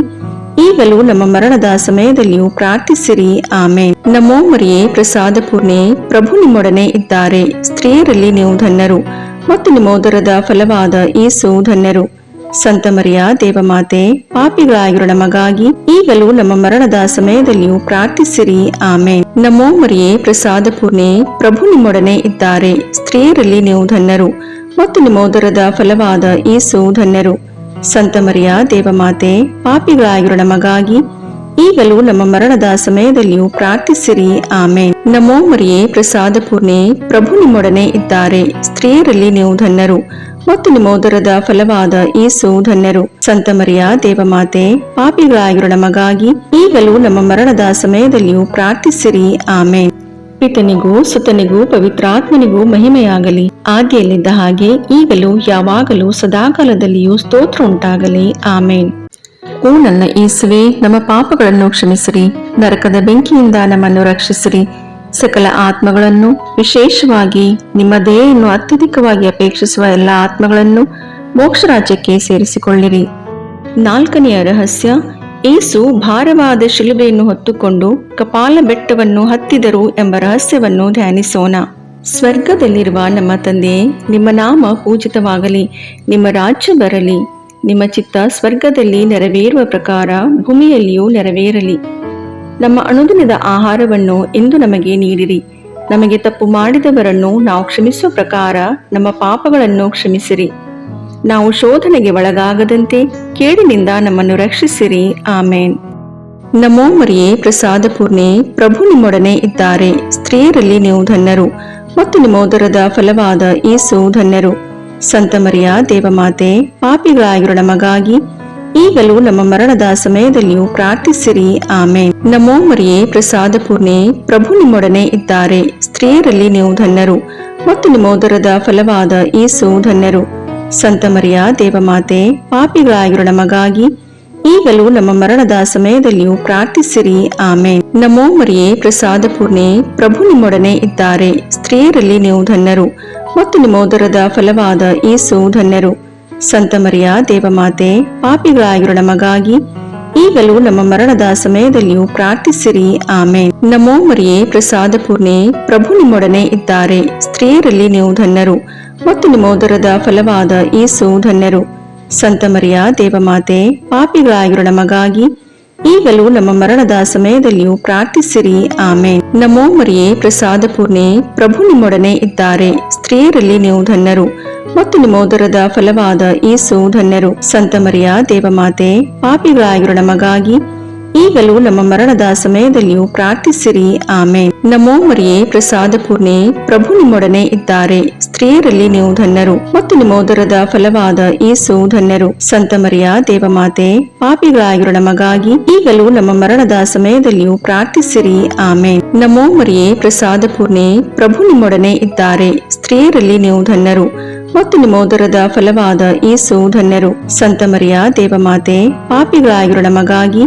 ಈಗಲೂ ನಮ್ಮ ಮರಣದ ಸಮಯದಲ್ಲಿಯೂ ಪ್ರಾರ್ಥಿಸಿರಿ. ಆಮೇನ್. ನಮೋ ಮರಿಯೇ, ಪ್ರಸಾದ ಪೂರ್ಣೆ, ಪ್ರಭು ನಿಮ್ಮೊಡನೆ ಇದ್ದಾರೆ. ಸ್ತ್ರೀಯರಲ್ಲಿ ನೀವು ಧನ್ಯರು ಮತ್ತು ನಿಮ್ಮ ಉದರದ ಫಲವಾದ ಯೇಸು ಧನ್ಯರು. ಸಂತ ಮರಿಯ ದೇವಮಾತೆ, ಪಾಪಿಗಳಾಗಿರೋ ನಮಗಾಗಿ ಈಗಲೂ ನಮ್ಮ ಮರಣದ ಸಮಯದಲ್ಲಿಯೂ ಪ್ರಾರ್ಥಿಸಿರಿ. ಆಮೇನ್. ನಮೋ ಮರಿಯೇ, ಪ್ರಸಾದ ಪೂರ್ಣೆ, ಪ್ರಭು ನಿಮ್ಮೊಡನೆ ಇದ್ದಾರೆ. ಸ್ತ್ರೀಯರಲ್ಲಿ ನೀವು ಧನ್ಯರು ಮತ್ತು ನಿಮ್ಮ ಉದರದ ಫಲವಾದ ಯೇಸು ಧನ್ಯರು. ಸಂತ ಮರಿಯ ದೇವಮಾತೆ, ಪಾಪಿಗಳಾಗಿರೋ ನಮಗಾಗಿ ಈಗಲೂ ನಮ್ಮ ಮರಣದ ಸಮಯದಲ್ಲಿಯೂ ಪ್ರಾರ್ಥಿಸಿರಿ. ಆಮೇನ್. ನಮೋ ಮರಿಯೇ, ಪ್ರಸಾದ ಪೂರ್ಣೆ, ಪ್ರಭು ನಿಮ್ಮೊಡನೆ ಇದ್ದಾರೆ. ಸ್ತ್ರೀಯರಲ್ಲಿ ನೀವು ಧನ್ಯರು ಮತ್ತು ನಿಮ್ಮ ಉದರದ ಫಲವಾದ ಯೇಸು ಧನ್ಯರು. ಸಂತ ಮರಿಯ ದೇವಮಾತೆ, ಪಾಪಿಗಳಾಗಿರೋ ನಮಗಾಗಿ ಈಗಲೂ ನಮ್ಮ ಮರಣದ ಸಮಯದಲ್ಲಿಯೂ ಪ್ರಾರ್ಥಿಸಿರಿ. ಆಮೇನ್. ಪಿತನಿಗೂ ಸುತನಿಗೂ ಪವಿತ್ರಾತ್ಮನಿಗೂ ಮಹಿಮೆಯಾಗಲಿ, ಆದಿಯಲ್ಲಿದ್ದ ಹಾಗೆ ಈಗಲೂ ಯಾವಾಗಲೂ ಸದಾಕಾಲದಲ್ಲಿಯೂ ಸ್ತೋತ್ರ ಉಂಟಾಗಲಿ. ಆಮೇನ್. ಓ ನನ್ನ ಯೇಸುವೆ, ನಮ್ಮ ಪಾಪಗಳನ್ನು ಕ್ಷಮಿಸಿರಿ, ನರಕದ ಬೆಂಕಿಯಿಂದ ನಮ್ಮನ್ನು ರಕ್ಷಿಸಿರಿ, ಸಕಲ ಆತ್ಮಗಳನ್ನು, ವಿಶೇಷವಾಗಿ ನಿಮ್ಮ ದಯೆಯನ್ನು ಅತ್ಯಧಿಕವಾಗಿ ಅಪೇಕ್ಷಿಸುವ ಎಲ್ಲ ಆತ್ಮಗಳನ್ನು ಮೋಕ್ಷ ರಾಜ್ಯಕ್ಕೆ ಸೇರಿಸಿಕೊಳ್ಳಿರಿ. ನಾಲ್ಕನೆಯ ರಹಸ್ಯ, ಯೇಸು ಭಾರವಾದ ಶಿಲುಬೆಯನ್ನು ಹೊತ್ತುಕೊಂಡು ಕಪಾಲ ಬೆಟ್ಟವನ್ನು ಹತ್ತಿದರು ಎಂಬ ರಹಸ್ಯವನ್ನು ಧ್ಯಾನಿಸೋಣ. ಸ್ವರ್ಗದಲ್ಲಿರುವ ನಮ್ಮ ತಂದೆ, ನಿಮ್ಮ ನಾಮ ಪೂಜಿತವಾಗಲಿ, ನಿಮ್ಮ ರಾಜ್ಯ ಬರಲಿ, ನಿಮ್ಮ ಚಿತ್ತ ಸ್ವರ್ಗದಲ್ಲಿ ನೆರವೇರುವ ಪ್ರಕಾರ ಭೂಮಿಯಲ್ಲಿಯೂ ನೆರವೇರಲಿ. ನಮ್ಮ ಅನುದಿನದ ಆಹಾರವನ್ನು ಇಂದು ನಮಗೆ ನೀಡಿರಿ. ನಮಗೆ ತಪ್ಪು ಮಾಡಿದವರನ್ನು ನಾವು ಕ್ಷಮಿಸುವ ಪ್ರಕಾರ ನಮ್ಮ ಪಾಪಗಳನ್ನು ಕ್ಷಮಿಸಿರಿ. ನಾವು ಶೋಧನೆಗೆ ಒಳಗಾಗದಂತೆ ಕೇಡಿನಿಂದ ನಮ್ಮನ್ನು ರಕ್ಷಿಸಿರಿ. ಆಮೇನ್. ನಮೋ ಮರಿಯೇ, ಪ್ರಸಾದ ಪೂರ್ಣೆ, ಪ್ರಭು ನಿಮ್ಮೊಡನೆ ಇದ್ದಾರೆ. ಸ್ತ್ರೀಯರಲ್ಲಿ ನೀವು ಧನ್ಯರು ಮತ್ತು ನಿಮ್ಮ ಉದರದ ಫಲವಾದ ಯೇಸು ಧನ್ಯರು. ಸಂತ ಮರಿಯ ದೇವಮಾತೆ, ಪಾಪಿಗಳಾಗಿರೋ ನಮಗಾಗಿ ಈಗಲೂ ನಮ್ಮ ಮರಣದ ಸಮಯದಲ್ಲಿಯೂ ಪ್ರಾರ್ಥಿಸಿರಿ. ಆಮೇನ್. ನಮೋ ಮರಿಯೇ, ಪ್ರಸಾದ ಪೂರ್ಣೆ, ಪ್ರಭು ನಿಮ್ಮೊಡನೆ ಇದ್ದಾರೆ. ಸ್ತ್ರೀಯರಲ್ಲಿ ನೀವು ಧನ್ಯರು ಮತ್ತು ನಿಮ್ಮ ಉದರದ ಫಲವಾದ ಯೇಸು ಧನ್ಯರು. ಸಂತ ಮರಿಯ ದೇವಮಾತೆ, ಪಾಪಿಗಳಾಗಿರೋ ನಮಗಾಗಿ ಈಗಲೂ ನಮ್ಮ ಮರಣದ ಸಮಯದಲ್ಲಿಯೂ ಪ್ರಾರ್ಥಿಸಿರಿ. ಆಮೇನ್. ನಮೋ ಮರಿಯೇ, ಪ್ರಸಾದ ಪೂರ್ಣೆ, ಪ್ರಭು ನಿಮ್ಮೊಡನೆ ಇದ್ದಾರೆ. ಸ್ತ್ರೀಯರಲ್ಲಿ ನೀವು ಧನ್ಯರು ಮತ್ತು ನಿಮ್ಮ ಉದರದ ಫಲವಾದ ಯೇಸು ಧನ್ಯರು. ಸಂತ ಮರಿಯ ದೇವಮಾತೆ, ಪಾಪಿಗಳಾಗಿರೋ ನಮಗಾಗಿ ಈಗಲೂ ನಮ್ಮ ಮರಣದ ಸಮಯದಲ್ಲಿಯೂ ಪ್ರಾರ್ಥಿಸಿರಿ. ಆಮೇನ್. ನಮೋ ಮರಿಯೇ, ಪ್ರಸಾದ ಪೂರ್ಣೆ, ಪ್ರಭು ನಿಮ್ಮೊಡನೆ ಇದ್ದಾರೆ. ಸ್ತ್ರೀಯರಲ್ಲಿ ನೀವು ಧನ್ಯರು ಮತ್ತು ನಿಮ್ಮ ಉದರದ ಫಲವಾದ ಯೇಸು ಧನ್ಯರು. ಸಂತ ಮರಿಯ ದೇವಮಾತೆ, ಪಾಪಿಗಳಾಗಿರೋ ನಮಗಾಗಿ ಈಗಲೂ ನಮ್ಮ ಮರಣದ ಸಮಯದಲ್ಲಿಯೂ ಪ್ರಾರ್ಥಿಸಿರಿ. ಆಮೇನ್. ನಮೋ ಮರಿಯೇ, ಪ್ರಸಾದ ಪೂರ್ಣೆ, ಪ್ರಭು ನಿಮ್ಮೊಡನೆ ಇದ್ದಾರೆ. ಸ್ತ್ರೀಯರಲ್ಲಿ ನೀವು ಧನ್ಯರು ಮತ್ತು ನಿಮ್ಮ ಉದರದ ಫಲವಾದ ಯೇಸು ಧನ್ಯರು. ಸಂತ ಮರಿಯ ದೇವಮಾತೆ, ಪಾಪಿಗಳಾಗಿರೋ ನಮಗಾಗಿ ಈಗಲೂ ನಮ್ಮ ಮರಣದ ಸಮಯದಲ್ಲಿಯೂ ಪ್ರಾರ್ಥಿಸಿರಿ. ಆಮೇನ್. ನಮೋ ಮರಿಯೇ, ಪ್ರಸಾದ ಪೂರ್ಣೆ, ಪ್ರಭು ನಿಮ್ಮೊಡನೆ ಇದ್ದಾರೆ. ಸ್ತ್ರೀಯರಲ್ಲಿ ನೀವು ಧನ್ಯರು ಮತ್ತು ನಿಮ್ಮ ಉದರದ ಫಲವಾದ ಯೇಸು ಧನ್ಯರು. ಸಂತ ಮರಿಯ ದೇವಮಾತೆ, ಪಾಪಿಗಳಾಗಿರೋ ನಮಗಾಗಿ ಈಗಲೂ ನಮ್ಮ ಮರಣದ ಸಮಯದಲ್ಲಿಯೂ ಪ್ರಾರ್ಥಿಸಿರಿ. ಆಮೇನ್. ನಮೋ ಮರಿಯೇ, ಪ್ರಸಾದ ಪೂರ್ಣೆ, ಪ್ರಭು ನಿಮ್ಮೊಡನೆ ಇದ್ದಾರೆ. ಸ್ತ್ರೀಯರಲ್ಲಿ ನೀವು ಧನ್ಯರು ಮತ್ತು ನಿಮ್ಮ ಉದರದ ಫಲವಾದ ಯೇಸು ಧನ್ಯರು. ಸಂತ ಮರಿಯ ದೇವಮಾತೆ, ಪಾಪಿಗಳಾಗಿರೋ ನಮಗಾಗಿ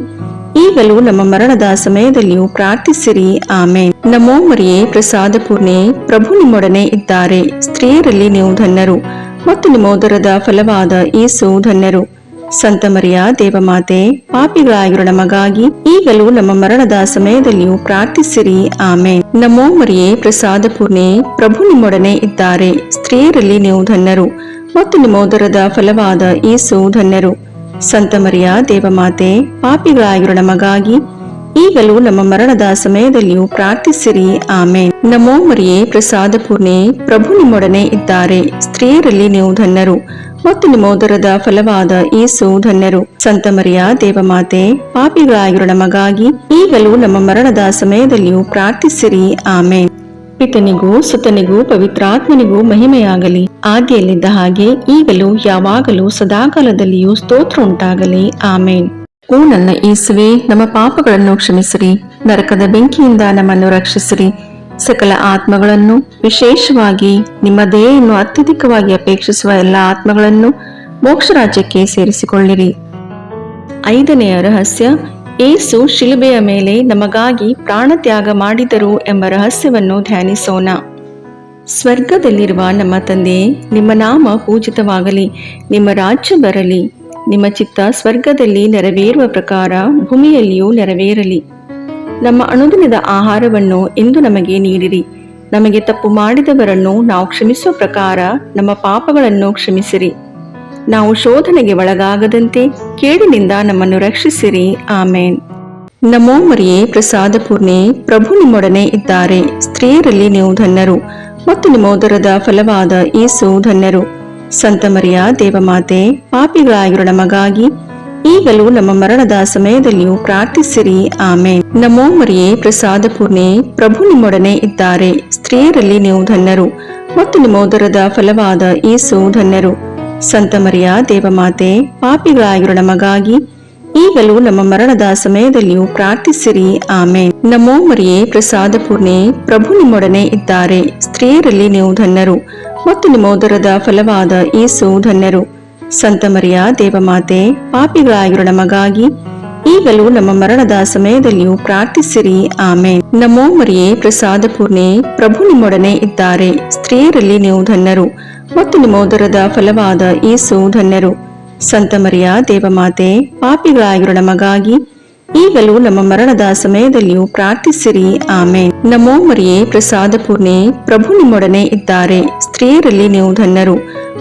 ಈಗಲೂ ನಮ್ಮ ಮರಣದ ಸಮಯದಲ್ಲಿಯೂ ಪ್ರಾರ್ಥಿಸಿರಿ. ಆಮೇನ್. ನಮೋ ಮರಿಯೇ, ಪ್ರಸಾದ ಪೂರ್ಣೆ, ಪ್ರಭು ನಿಮ್ಮೊಡನೆ ಇದ್ದಾರೆ. ಸ್ತ್ರೀಯರಲ್ಲಿ ನೀವು ಧನ್ಯರು ಮತ್ತು ನಿಮ್ಮ ಉದರದ ಫಲವಾದ ಯೇಸು ಧನ್ಯರು. ಸಂತ ಮರಿಯ ದೇವಮಾತೆ, ಪಾಪಿಗಳಾಗಿರೋ ನಮಗಾಗಿ ಈಗಲೂ ನಮ್ಮ ಮರಣದ ಸಮಯದಲ್ಲಿಯೂ ಪ್ರಾರ್ಥಿಸಿರಿ. ಆಮೇನ್. ನಮೋ ಮರಿಯೇ, ಪ್ರಸಾದ ಪೂರ್ಣೆ, ಪ್ರಭು ನಿಮ್ಮೊಡನೆ ಇದ್ದಾರೆ. ಸ್ತ್ರೀಯರಲ್ಲಿ ನೀವು ಧನ್ಯರು ಮತ್ತು ನಿಮ್ಮ ಉದರದ ಫಲವಾದ ಯೇಸು ಧನ್ಯರು. ಸಂತ ಮರಿಯ ದೇವಮಾತೆ, ಪಾಪಿಗಳಾಗಿರೋ ನಮಗಾಗಿ ಈಗಲೂ ನಮ್ಮ ಮರಣದ ಸಮಯದಲ್ಲಿಯೂ ಪ್ರಾರ್ಥಿಸಿರಿ. ಆಮೇನ್. ನಮೋ ಮರಿಯೇ, ಪ್ರಸಾದ ಪೂರ್ಣೆ, ಪ್ರಭು ನಿಮ್ಮೊಡನೆ ಇದ್ದಾರೆ. ಸ್ತ್ರೀಯರಲ್ಲಿ ನೀವು ಧನ್ಯರು ಮತ್ತು ನಿಮ್ಮ ಉದರದ ಫಲವಾದ ಯೇಸು ಧನ್ಯರು. ಸಂತ ಮರಿಯ ದೇವಮಾತೆ, ಪಾಪಿಗಳಾಗಿರೋ ನಮಗಾಗಿ ಈಗಲೂ ನಮ್ಮ ಮರಣದ ಸಮಯದಲ್ಲಿಯೂ ಪ್ರಾರ್ಥಿಸಿರಿ. ಆಮೇನ್. ಪಿತನಿಗೂ ಸುತನಿಗೂ ಪವಿತ್ರಾತ್ಮನಿಗೂ ಮಹಿಮೆಯಾಗಲಿ, ಆದಿಯಲ್ಲಿದ್ದ ಹಾಗೆ ಈಗಲೂ ಯಾವಾಗಲೂ ಸದಾಕಾಲದಲ್ಲಿಯೂ ಸ್ತೋತ್ರ ಉಂಟಾಗಲಿ. ಆಮೇನ್. ಓ ನನ್ನ ಯೇಸುವೆ, ನಮ್ಮ ಪಾಪಗಳನ್ನು ಕ್ಷಮಿಸಿರಿ, ನರಕದ ಬೆಂಕಿಯಿಂದ ನಮ್ಮನ್ನು ರಕ್ಷಿಸಿರಿ, ಸಕಲ ಆತ್ಮಗಳನ್ನು, ವಿಶೇಷವಾಗಿ ನಿಮ್ಮ ದಯೆಯನ್ನು ಅತ್ಯಧಿಕವಾಗಿ ಅಪೇಕ್ಷಿಸುವ ಎಲ್ಲ ಆತ್ಮಗಳನ್ನು ಮೋಕ್ಷ ರಾಜ್ಯಕ್ಕೆ ಸೇರಿಸಿಕೊಳ್ಳಿರಿ. 5ನೆಯ ರಹಸ್ಯ, ಯೇಸು ಶಿಲುಬೆಯ ಮೇಲೆ ನಮಗಾಗಿ ಪ್ರಾಣತ್ಯಾಗ ಮಾಡಿದರು ಎಂಬ ರಹಸ್ಯವನ್ನು ಧ್ಯಾನಿಸೋಣ. ಸ್ವರ್ಗದಲ್ಲಿರುವ ನಮ್ಮ ತಂದೆಯೇ, ನಿಮ್ಮ ನಾಮ ಪೂಜಿತವಾಗಲಿ, ನಿಮ್ಮ ರಾಜ್ಯ ಬರಲಿ, ನಿಮ್ಮ ಚಿತ್ತ ಸ್ವರ್ಗದಲ್ಲಿ ನೆರವೇರುವ ಪ್ರಕಾರ ಭೂಮಿಯಲ್ಲಿಯೂ ನೆರವೇರಲಿ. ನಮ್ಮ ಅನುದಿನದ ಆಹಾರವನ್ನು ಇಂದು ನಮಗೆ ನೀಡಿರಿ. ನಮಗೆ ತಪ್ಪು ಮಾಡಿದವರನ್ನು ನಾವು ಕ್ಷಮಿಸುವ ಪ್ರಕಾರ ನಮ್ಮ ಪಾಪಗಳನ್ನು ಕ್ಷಮಿಸಿರಿ. ನಾವು ಶೋಧನೆಗೆ ಒಳಗಾಗದಂತೆ ಕೇಡಿನಿಂದ ನಮ್ಮನ್ನು ರಕ್ಷಿಸಿರಿ. ಆಮೇನ್. ನಮೋ ಮರಿಯೇ, ಪ್ರಸಾದ ಪೂರ್ಣೆ, ಪ್ರಭು ನಿಮ್ಮೊಡನೆ ಇದ್ದಾರೆ. ಸ್ತ್ರೀಯರಲ್ಲಿ ನೀವು ಧನ್ಯರು ಮತ್ತು ನಿಮ್ಮ ಉದರದ ಫಲವಾದ ಯೇಸು ಧನ್ಯರು. ಸಂತ ಮರಿಯ ದೇವಮಾತೆ, ಪಾಪಿಗಳಾಗಿರೋ ನಮಗಾಗಿ ಈಗಲೂ ನಮ್ಮ ಮರಣದ ಸಮಯದಲ್ಲಿಯೂ ಪ್ರಾರ್ಥಿಸಿರಿ. ಆಮೇನ್. ನಮೋ ಮರಿಯೇ, ಪ್ರಸಾದ ಪೂರ್ಣೆ, ಪ್ರಭು ನಿಮ್ಮೊಡನೆ ಇದ್ದಾರೆ. ಸ್ತ್ರೀಯರಲ್ಲಿ ನೀವು ಧನ್ಯರು ಮತ್ತು ನಿಮ್ಮ ಉದರದ ಫಲವಾದ ಯೇಸು ಧನ್ಯರು. ಸಂತ ಮರಿಯ ದೇವಮಾತೆ, ಪಾಪಿಗಳಾಗಿರೋ ನಮಗಾಗಿ ಈಗಲೂ ನಮ್ಮ ಮರಣದ ಸಮಯದಲ್ಲಿಯೂ ಪ್ರಾರ್ಥಿಸಿರಿ. ಆಮೇನ್. ನಮೋ ಮರಿಯೇ, ಪ್ರಸಾದ ಪೂರ್ಣೆ, ಪ್ರಭು ನಿಮ್ಮೊಡನೆ ಇದ್ದಾರೆ. ಸ್ತ್ರೀಯರಲ್ಲಿ ನೀವು ಧನ್ಯರು ಮತ್ತು ನಿಮ್ಮ ಉದರದ ಫಲವಾದ ಯೇಸು ಧನ್ಯರು. ಸಂತ ಮರಿಯ ದೇವಮಾತೆ, ಪಾಪಿಗಳಾಗಿರೋ ನಮಗಾಗಿ ಈಗಲೂ ನಮ್ಮ ಮರಣದ ಸಮಯದಲ್ಲಿಯೂ ಪ್ರಾರ್ಥಿಸಿರಿ. ಆಮೇನ್. ನಮೋ ಮರಿಯೇ, ಪ್ರಸಾದ ಪೂರ್ಣೆ, ಪ್ರಭು ನಿಮ್ಮೊಡನೆ ಇದ್ದಾರೆ. ಸ್ತ್ರೀಯರಲ್ಲಿ ನೀವು ಧನ್ಯರು ಮತ್ತು ನಿಮ್ಮ ಉದರದ ಫಲವಾದ ಯೇಸು ಧನ್ಯರು. ಸಂತ ಮರಿಯ ದೇವಮಾತೆ, ಪಾಪಿಗಳಾಗಿರೋ ನಮಗಾಗಿ ಈಗಲೂ ನಮ್ಮ ಮರಣದ ಸಮಯದಲ್ಲಿಯೂ ಪ್ರಾರ್ಥಿಸಿರಿ. ಆಮೇನ್. ನಮೋ ಮರಿಯೇ, ಪ್ರಸಾದ ಪೂರ್ಣೆ, ಪ್ರಭು ನಿಮ್ಮೊಡನೆ ಇದ್ದಾರೆ. ಸ್ತ್ರೀಯರಲ್ಲಿ ನೀವು ಧನ್ಯರು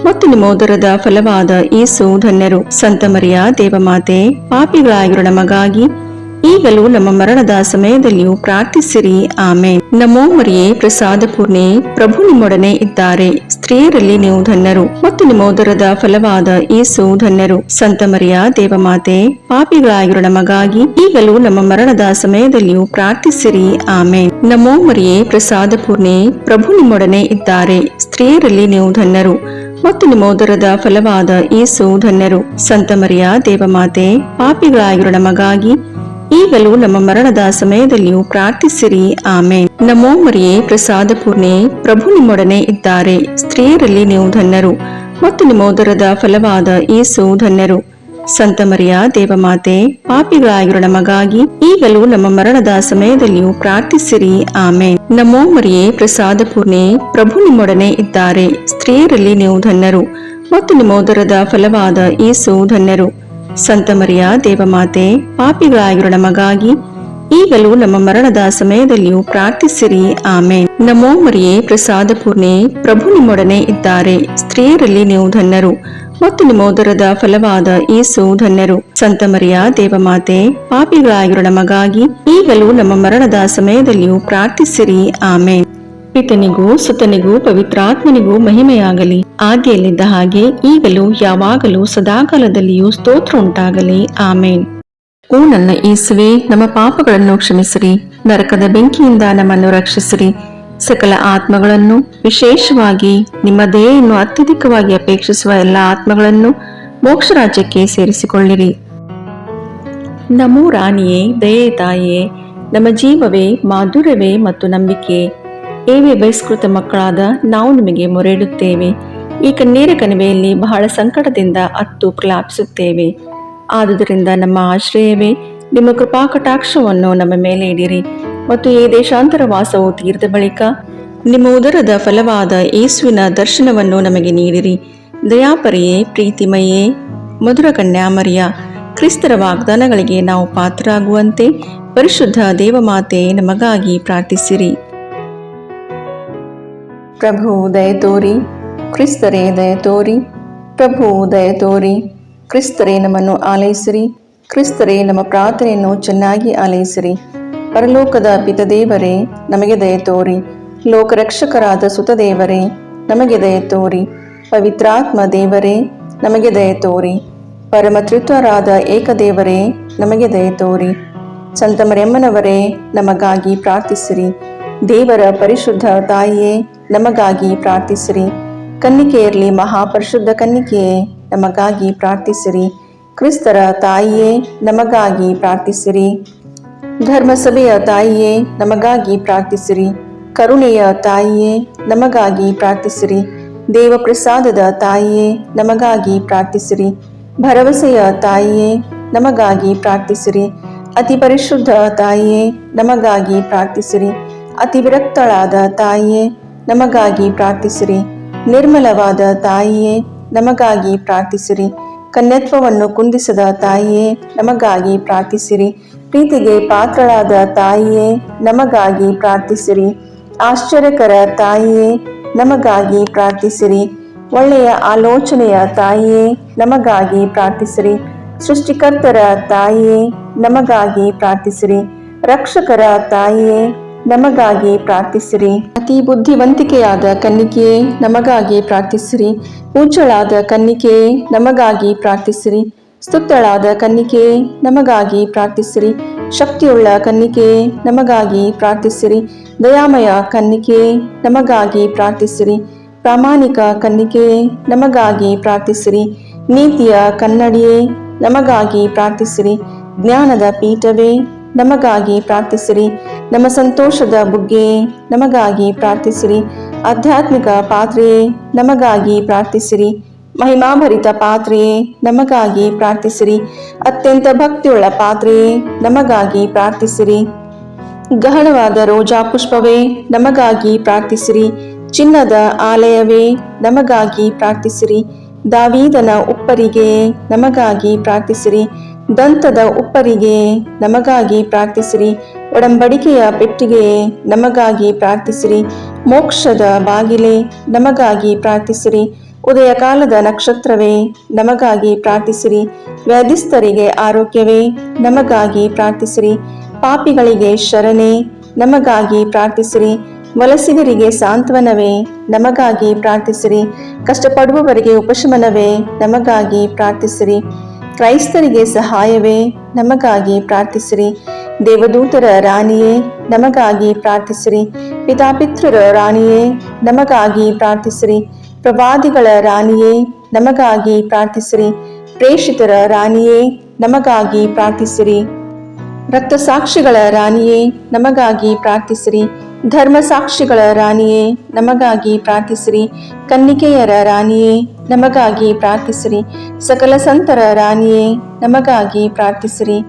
ಮತ್ತು ನಿಮ್ಮ ಉದರದ ಫಲವಾದ ಯೇಸು ಧನ್ಯರು. ಸಂತ ಮರಿಯ ದೇವಮಾತೆ, ಪಾಪಿಗಳಾಗಿರೋ ನಮಗಾಗಿ ಈಗಲೂ ನಮ್ಮ ಮರಣದ ಸಮಯದಲ್ಲಿಯೂ ಪ್ರಾರ್ಥಿಸಿರಿ. ಆಮೇನ್. ನಮೋ ಮರಿಯೇ, ಪ್ರಸಾದ ಪೂರ್ಣೆ, ಪ್ರಭು ನಿಮ್ಮೊಡನೆ ಇದ್ದಾರೆ. ಸ್ತ್ರೀಯರಲ್ಲಿ ನೀವು ಧನ್ಯರು ಮತ್ತು ನಿಮ್ಮ ಉದರದ ಫಲವಾದ ಯೇಸು ಧನ್ಯರು. ಸಂತ ಮರಿಯ ದೇವಮಾತೆ, ಪಾಪಿಗಳಾಗಿರೋ ನಮಗಾಗಿ ಈಗಲೂ ನಮ್ಮ ಮರಣದ ಸಮಯದಲ್ಲಿಯೂ ಪ್ರಾರ್ಥಿಸಿರಿ. ಆಮೇನ್. ನಮೋ ಮರಿಯೇ, ಪ್ರಸಾದ ಪೂರ್ಣೆ, ಪ್ರಭು ನಿಮ್ಮೊಡನೆ ಇದ್ದಾರೆ. ಸ್ತ್ರೀಯರಲ್ಲಿ ನೀವು ಧನ್ಯರು ಮತ್ತು ನಿಮ್ಮ ಉದರದ ಫಲವಾದ ಯೇಸು ಧನ್ಯರು. ಸಂತ ಮರಿಯ ದೇವಮಾತೆ, ಪಾಪಿಗಳಾಗಿರೋ ನಮಗಾಗಿ ಈಗಲೂ ನಮ್ಮ ಮರಣದ ಸಮಯದಲ್ಲಿಯೂ ಪ್ರಾರ್ಥಿಸಿರಿ. ಆಮೇನ್. ನಮೋ ಮರಿಯೇ, ಪ್ರಸಾದ ಪೂರ್ಣೆ, ಪ್ರಭು ನಿಮ್ಮೊಡನೆ ಇದ್ದಾರೆ. ಸ್ತ್ರೀಯರಲ್ಲಿ ನೀವು ಧನ್ಯರು ಮತ್ತು ನಿಮ್ಮ ಉದರದ ಫಲವಾದ ಯೇಸು ಧನ್ಯರು. ಸಂತ ಮರಿಯ ದೇವಮಾತೆ, ಪಾಪಿಗಳಾಗಿರೋ ನಮಗಾಗಿ ಈಗಲೂ ನಮ್ಮ ಮರಣದ ಸಮಯದಲ್ಲಿಯೂ ಪ್ರಾರ್ಥಿಸಿರಿ. ಆಮೇನ್. ನಮೋ ಮರಿಯೇ, ಪ್ರಸಾದ ಪೂರ್ಣೆ, ಪ್ರಭು ನಿಮ್ಮೊಡನೆ ಇದ್ದಾರೆ. ಸ್ತ್ರೀಯರಲ್ಲಿ ನೀವು ಧನ್ಯರು ಮತ್ತು ನಿಮ್ಮ ಉದರದ ಫಲವಾದ ಯೇಸು ಧನ್ಯರು. ಸಂತ ಮರಿಯ ದೇವಮಾತೆ, ಪಾಪಿಗಳಾಗಿರೋ ನಮಗಾಗಿ ಈಗಲೂ ನಮ್ಮ ಮರಣದ ಸಮಯದಲ್ಲಿಯೂ ಪ್ರಾರ್ಥಿಸಿರಿ. ಆಮೇನ್. ನಮೋ ಮರಿಯೇ, ಪ್ರಸಾದ ಪೂರ್ಣೆ, ಪ್ರಭು ನಿಮ್ಮೊಡನೆ ಇದ್ದಾರೆ. ಸ್ತ್ರೀಯರಲ್ಲಿ ನೀವು ಧನ್ಯರು ಮತ್ತು ನಿಮ್ಮ ಉದರದ ಫಲವಾದ ಯೇಸು ಧನ್ಯರು. ಸಂತ ಮರಿಯ ದೇವಮಾತೆ, ಪಾಪಿಗಳಾಗಿರೋ ನಮಗಾಗಿ ಈಗಲೂ ನಮ್ಮ ಮರಣದ ಸಮಯದಲ್ಲಿಯೂ ಪ್ರಾರ್ಥಿಸಿರಿ. ಆಮೇನ್. ಪಿತನಿಗೂ ಸುತನಿಗೂ ಪವಿತ್ರಾತ್ಮನಿಗೂ ಮಹಿಮೆಯಾಗಲಿ, ಆದಿಯಲ್ಲಿದ್ದ ಹಾಗೆ ಈಗಲೂ ಯಾವಾಗಲೂ ಸದಾಕಾಲದಲ್ಲಿಯೂ ಸ್ತೋತ್ರ ಉಂಟಾಗಲಿ. ಆಮೇನ್. ಓ ನನ್ನ ಯೇಸುವೆ, ನಮ್ಮ ಪಾಪಗಳನ್ನು ಕ್ಷಮಿಸಿರಿ, ನರಕದ ಬೆಂಕಿಯಿಂದ ನಮ್ಮನ್ನು ರಕ್ಷಿಸಿರಿ, ಸಕಲ ಆತ್ಮಗಳನ್ನು, ವಿಶೇಷವಾಗಿ ನಿಮ್ಮ ದಯೆಯನ್ನು ಅತ್ಯಧಿಕವಾಗಿ ಅಪೇಕ್ಷಿಸುವ ಎಲ್ಲ ಆತ್ಮಗಳನ್ನು ಮೋಕ್ಷ ರಾಜ್ಯಕ್ಕೆ ಸೇರಿಸಿಕೊಳ್ಳಿರಿ. ನಮೋ ರಾಣಿಯೇ, ದಯೆ ತಾಯಿಯೇ, ನಮ್ಮ ಜೀವವೇ, ಮಾಧುರ್ಯವೇ ಮತ್ತು ನಂಬಿಕೆ, ಏವೇ ಬಹಿಷ್ಕೃತ ಮಕ್ಕಳಾದ ನಾವು ನಿಮಗೆ ಮೊರೆಯಿಡುತ್ತೇವೆ. ಈ ಕಣ್ಣೀರ ಕಣಿವೆಯಲ್ಲಿ ಬಹಳ ಸಂಕಟದಿಂದ ಅತ್ತು ಪ್ರಲಾಪಿಸುತ್ತೇವೆ. ಆದುದರಿಂದ ನಮ್ಮ ಆಶ್ರಯವೇ, ನಿಮ್ಮ ಕೃಪಾ ಕಟಾಕ್ಷವನ್ನು ನಮ್ಮ ಮೇಲೆ ಇಡಿರಿ ಮತ್ತು ಈ ದೇಶಾಂತರ ವಾಸವು ತೀರ್ದ ಬಳಿಕ ನಿಮ್ಮ ಉದರದ ಫಲವಾದ ಯೇಸುವಿನ ದರ್ಶನವನ್ನು ನಮಗೆ ನೀಡಿರಿ. ದಯಾಪರಿಯೇ, ಪ್ರೀತಿಮಯೇ, ಮಧುರ ಕನ್ಯಾಮರಿಯ, ಕ್ರಿಸ್ತರ ವಾಗ್ದಾನಗಳಿಗೆ ನಾವು ಪಾತ್ರರಾಗುವಂತೆ ಪರಿಶುದ್ಧ ದೇವಮಾತೆ ನಮಗಾಗಿ ಪ್ರಾರ್ಥಿಸಿರಿ. ಪ್ರಭು ದಯ ತೋರಿ, ಕ್ರಿಸ್ತರೇ ದಯ ತೋರಿ, ಪ್ರಭು ದಯ ತೋರಿ, ಕ್ರಿಸ್ತರೇ ನಮ್ಮನ್ನು ಆಲೈಸಿರಿ, ಕ್ರಿಸ್ತರೇ ನಮ್ಮ ಪ್ರಾರ್ಥನೆಯನ್ನು ಚೆನ್ನಾಗಿ ಆಲೈಸಿರಿ. ಪರಲೋಕದ ಪಿತದೇವರೇ, ನಮಗೆ ದಯ ತೋರಿ. ಲೋಕರಕ್ಷಕರಾದ ಸುತದೇವರೇ, ನಮಗೆ ದಯ ತೋರಿ. ಪವಿತ್ರಾತ್ಮ ದೇವರೇ, ನಮಗೆ ದಯ ತೋರಿ. ಪರಮತ್ರಿತ್ವರಾದ ಏಕದೇವರೇ, ನಮಗೆ ದಯ ತೋರಿ. ಸಂತ ಮರಿಯಮ್ಮನವರೇ, ನಮಗಾಗಿ ಪ್ರಾರ್ಥಿಸಿರಿ. ದೇವರ ಪರಿಶುದ್ಧ ತಾಯಿಯೇ, ನಮಗಾಗಿ ಪ್ರಾರ್ಥಿಸಿರಿ. ಕನ್ನಿಕೆಯರಲ್ಲಿ ಮಹಾಪರಿಶುದ್ಧ ಕನ್ನಿಕೆಯೇ, ನಮಗಾಗಿ ಪ್ರಾರ್ಥಿಸಿರಿ. ಕ್ರಿಸ್ತರ ತಾಯಿಯೇ, ನಮಗಾಗಿ ಪ್ರಾರ್ಥಿಸಿರಿ. ಧರ್ಮಸಭೆಯ ತಾಯಿಯೇ, ನಮಗಾಗಿ ಪ್ರಾರ್ಥಿಸಿರಿ. ಕರುಣೆಯ ತಾಯಿಯೇ, ನಮಗಾಗಿ ಪ್ರಾರ್ಥಿಸಿರಿ. ದೇವಪ್ರಸಾದದ ತಾಯಿಯೇ, ನಮಗಾಗಿ ಪ್ರಾರ್ಥಿಸಿರಿ. ಭರವಸೆಯ ತಾಯಿಯೇ, ನಮಗಾಗಿ ಪ್ರಾರ್ಥಿಸಿರಿ. ಅತಿ ಪರಿಶುದ್ಧ ತಾಯಿಯೇ, ನಮಗಾಗಿ ಪ್ರಾರ್ಥಿಸಿರಿ. ಅತಿ ವಿರಕ್ತಳಾದ ತಾಯಿಯೇ, ನಮಗಾಗಿ ಪ್ರಾರ್ಥಿಸಿರಿ. ನಿರ್ಮಲವಾದ ತಾಯಿಯೇ, ನಮಗಾಗಿ ಪ್ರಾರ್ಥಿಸಿರಿ. ಕನ್ಯತ್ವವನ್ನು ಕುಂದಿಸದ ತಾಯಿಯೇ, ನಮಗಾಗಿ ಪ್ರಾರ್ಥಿಸಿರಿ. ಪ್ರೀತಿಗೆ ಪಾತ್ರಳಾದ ತಾಯಿಯೇ, ನಮಗಾಗಿ ಪ್ರಾರ್ಥಿಸಿರಿ. ಆಶ್ಚರ್ಯಕರ ತಾಯಿಯೇ, ನಮಗಾಗಿ ಪ್ರಾರ್ಥಿಸಿರಿ. ಒಳ್ಳೆಯ ಆಲೋಚನೆಯ ತಾಯಿಯೇ, ನಮಗಾಗಿ ಪ್ರಾರ್ಥಿಸಿರಿ. ಸೃಷ್ಟಿಕರ್ತರ ತಾಯಿಯೇ, ನಮಗಾಗಿ ಪ್ರಾರ್ಥಿಸಿರಿ. ರಕ್ಷಕರ ತಾಯಿಯೇ, ನಮಗಾಗಿ ಪ್ರಾರ್ಥಿಸಿರಿ. ಅತಿ ಬುದ್ಧಿವಂತಿಕೆಯಾದ ಕನ್ನಿಕೆಯೇ, ನಮಗಾಗಿ ಪ್ರಾರ್ಥಿಸಿರಿ. ಪೂಜ್ಯಳಾದ ಕನ್ನಿಕೆಯೇ, ನಮಗಾಗಿ ಪ್ರಾರ್ಥಿಸಿರಿ. ಸ್ತುತ್ಯಳಾದ ಕನ್ನಿಕೆಯೇ, ನಮಗಾಗಿ ಪ್ರಾರ್ಥಿಸಿರಿ. ಶಕ್ತಿಯುಳ್ಳ ಕನ್ನಿಕೆಯೇ, ನಮಗಾಗಿ ಪ್ರಾರ್ಥಿಸಿರಿ. ದಯಾಮಯ ಕನ್ನಿಕೆಯೇ, ನಮಗಾಗಿ ಪ್ರಾರ್ಥಿಸಿರಿ. ಪ್ರಾಮಾಣಿಕ ಕನ್ನಿಕೆಯೇ, ನಮಗಾಗಿ ಪ್ರಾರ್ಥಿಸಿರಿ. ನೀತಿಯ ಕನ್ನಡಿಯೇ, ನಮಗಾಗಿ ಪ್ರಾರ್ಥಿಸಿರಿ. ಜ್ಞಾನದ ಪೀಠವೇ, ನಮಗಾಗಿ ಪ್ರಾರ್ಥಿಸಿರಿ. ನಮ್ಮ ಸಂತೋಷದ ಬುಗ್ಗೆಯೇ, ನಮಗಾಗಿ ಪ್ರಾರ್ಥಿಸಿರಿ. ಆಧ್ಯಾತ್ಮಿಕ ಪಾತ್ರೆಯೇ, ನಮಗಾಗಿ ಪ್ರಾರ್ಥಿಸಿರಿ. ಮಹಿಮಾಭರಿತ ಪಾತ್ರೆಯೇ, ನಮಗಾಗಿ ಪ್ರಾರ್ಥಿಸಿರಿ. ಅತ್ಯಂತ ಭಕ್ತಿಯುಳ್ಳ ಪಾತ್ರೆಯೇ, ನಮಗಾಗಿ ಪ್ರಾರ್ಥಿಸಿರಿ. ಗಹನವಾದ ರೋಜಾ ಪುಷ್ಪವೇ, ನಮಗಾಗಿ ಪ್ರಾರ್ಥಿಸಿರಿ. ಚಿನ್ನದ ಆಲಯವೇ, ನಮಗಾಗಿ ಪ್ರಾರ್ಥಿಸಿರಿ. ದಾವೀದನ ಉಪ್ಪರಿಗೆಯೇ, ನಮಗಾಗಿ ಪ್ರಾರ್ಥಿಸಿರಿ. ದಂತದ ಉಪ್ಪರಿಗೆಯೇ, ನಮಗಾಗಿ ಪ್ರಾರ್ಥಿಸಿರಿ. ಒಡಂಬಡಿಕೆಯ ಪೆಟ್ಟಿಗೆಯೇ, ನಮಗಾಗಿ ಪ್ರಾರ್ಥಿಸಿರಿ. ಮೋಕ್ಷದ ಬಾಗಿಲೇ, ನಮಗಾಗಿ ಪ್ರಾರ್ಥಿಸಿರಿ. ಉದಯ ಕಾಲದ ನಕ್ಷತ್ರವೇ, ನಮಗಾಗಿ ಪ್ರಾರ್ಥಿಸಿರಿ. ವ್ಯಾಧಿಸ್ಥರಿಗೆ ಆರೋಗ್ಯವೇ, ನಮಗಾಗಿ ಪ್ರಾರ್ಥಿಸಿರಿ. ಪಾಪಿಗಳಿಗೆ ಶರಣೆ, ನಮಗಾಗಿ ಪ್ರಾರ್ಥಿಸಿರಿ. ವಲಸಿಗರಿಗೆ ಸಾಂತ್ವನವೇ, ನಮಗಾಗಿ ಪ್ರಾರ್ಥಿಸಿರಿ. ಕಷ್ಟಪಡುವವರಿಗೆ ಉಪಶಮನವೇ, ನಮಗಾಗಿ ಪ್ರಾರ್ಥಿಸಿರಿ. ಕ್ರೈಸ್ತರಿಗೆ ಸಹಾಯವೇ, ನಮಗಾಗಿ ಪ್ರಾರ್ಥಿಸಿರಿ. ದೇವದೂತರ ರಾಣಿಯೇ, ನಮಗಾಗಿ ಪ್ರಾರ್ಥಿಸಿರಿ. ಪಿತಾಪಿತೃರ ರಾಣಿಯೇ, ನಮಗಾಗಿ ಪ್ರಾರ್ಥಿಸಿರಿ. ಪ್ರವಾದಿಗಳ ರಾಣಿಯೇ ನಮಗಾಗಿ ಪ್ರಾರ್ಥಿಸಿರಿ. ಪ್ರೇಷಿತರ ರಾಣಿಯೇ ನಮಗಾಗಿ ಪ್ರಾರ್ಥಿಸಿರಿ. ರಕ್ತಸಾಕ್ಷಿಗಳ ರಾಣಿಯೇ ನಮಗಾಗಿ ಪ್ರಾರ್ಥಿಸಿರಿ. ಧರ್ಮಸಾಕ್ಷಿಗಳ ರಾಣಿಯೇ ನಮಗಾಗಿ ಪ್ರಾರ್ಥಿಸಿರಿ. ಕನ್ನಿಕೆಯರ ರಾಣಿಯೇ ನಮಗಾಗಿ ಪ್ರಾರ್ಥಿಸಿರಿ. ಸಕಲ ಸಂತರ ರಾಣಿಯೇ ನಮಗಾಗಿ ಪ್ರಾರ್ಥಿಸಿರಿ.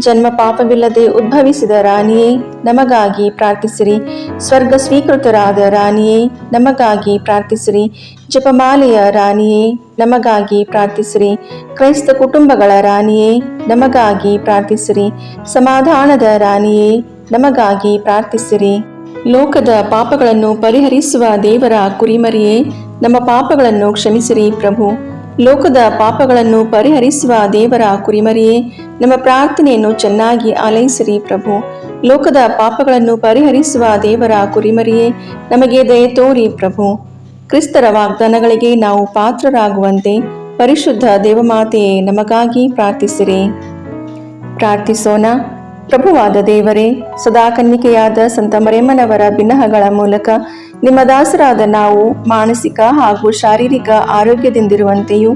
ಜನ್ಮ ಪಾಪವಿಲ್ಲದೆ ಉದ್ಭವಿಸಿದ ರಾಣಿಯೇ ನಮಗಾಗಿ ಪ್ರಾರ್ಥಿಸಿರಿ. ಸ್ವರ್ಗ ಸ್ವೀಕೃತರಾದ ರಾಣಿಯೇ ನಮಗಾಗಿ ಪ್ರಾರ್ಥಿಸಿರಿ. ಜಪಮಾಲೆಯ ರಾಣಿಯೇ ನಮಗಾಗಿ ಪ್ರಾರ್ಥಿಸಿರಿ. ಕ್ರೈಸ್ತ ಕುಟುಂಬಗಳ ರಾಣಿಯೇ ನಮಗಾಗಿ ಪ್ರಾರ್ಥಿಸಿರಿ. ಸಮಾಧಾನದ ರಾಣಿಯೇ ನಮಗಾಗಿ ಪ್ರಾರ್ಥಿಸಿರಿ. ಲೋಕದ ಪಾಪಗಳನ್ನು ಪರಿಹರಿಸುವ ದೇವರ ಕುರಿಮರಿಯೇ ನಮ್ಮ ಪಾಪಗಳನ್ನು ಕ್ಷಮಿಸಿರಿ ಪ್ರಭು. ಲೋಕದ ಪಾಪಗಳನ್ನು ಪರಿಹರಿಸುವ ದೇವರ ಕುರಿಮರಿಯೇ ನಮ್ಮ ಪ್ರಾರ್ಥನೆಯನ್ನು ಚೆನ್ನಾಗಿ ಆಲೈಸಿರಿ ಪ್ರಭು. ಲೋಕದ ಪಾಪಗಳನ್ನು ಪರಿಹರಿಸುವ ದೇವರ ಕುರಿಮರಿಯೇ ನಮಗೆ ದಯೆ ತೋರಿ ಪ್ರಭು. ಕ್ರಿಸ್ತರ ವಾಗ್ದಾನಗಳಿಗೆ ನಾವು ಪಾತ್ರರಾಗುವಂತೆ ಪರಿಶುದ್ಧ ದೇವಮಾತೆಯೇ ನಮಗಾಗಿ ಪ್ರಾರ್ಥಿಸಿರಿ. ಪ್ರಾರ್ಥಿಸೋಣ. ಪ್ರಭುವಾದ ದೇವರೇ, ಸದಾ ಕನ್ನಿಕೆಯಾದ ಸಂತ ಮರಿಯಮ್ಮನವರ ಬಿನ್ನಹಗಳ ಮೂಲಕ ನಿಮ್ಮ ದಾಸರಾದ ನಾವು ಮಾನಸಿಕ ಹಾಗೂ ಶಾರೀರಿಕ ಆರೋಗ್ಯದಿಂದಿರುವಂತೆಯೂ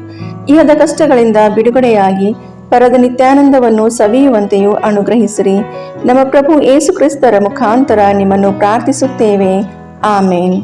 ಇಹದ ಕಷ್ಟಗಳಿಂದ ಬಿಡುಗಡೆಯಾಗಿ ಪರದ ನಿತ್ಯಾನಂದವನ್ನು ಸವಿಯುವಂತೆಯೂ ಅನುಗ್ರಹಿಸಿರಿ. ನಮ್ಮ ಪ್ರಭು ಯೇಸು ಕ್ರಿಸ್ತರ ಮುಖಾಂತರ ನಿಮ್ಮನ್ನು ಪ್ರಾರ್ಥಿಸುತ್ತೇವೆ. ಆಮೇನ್.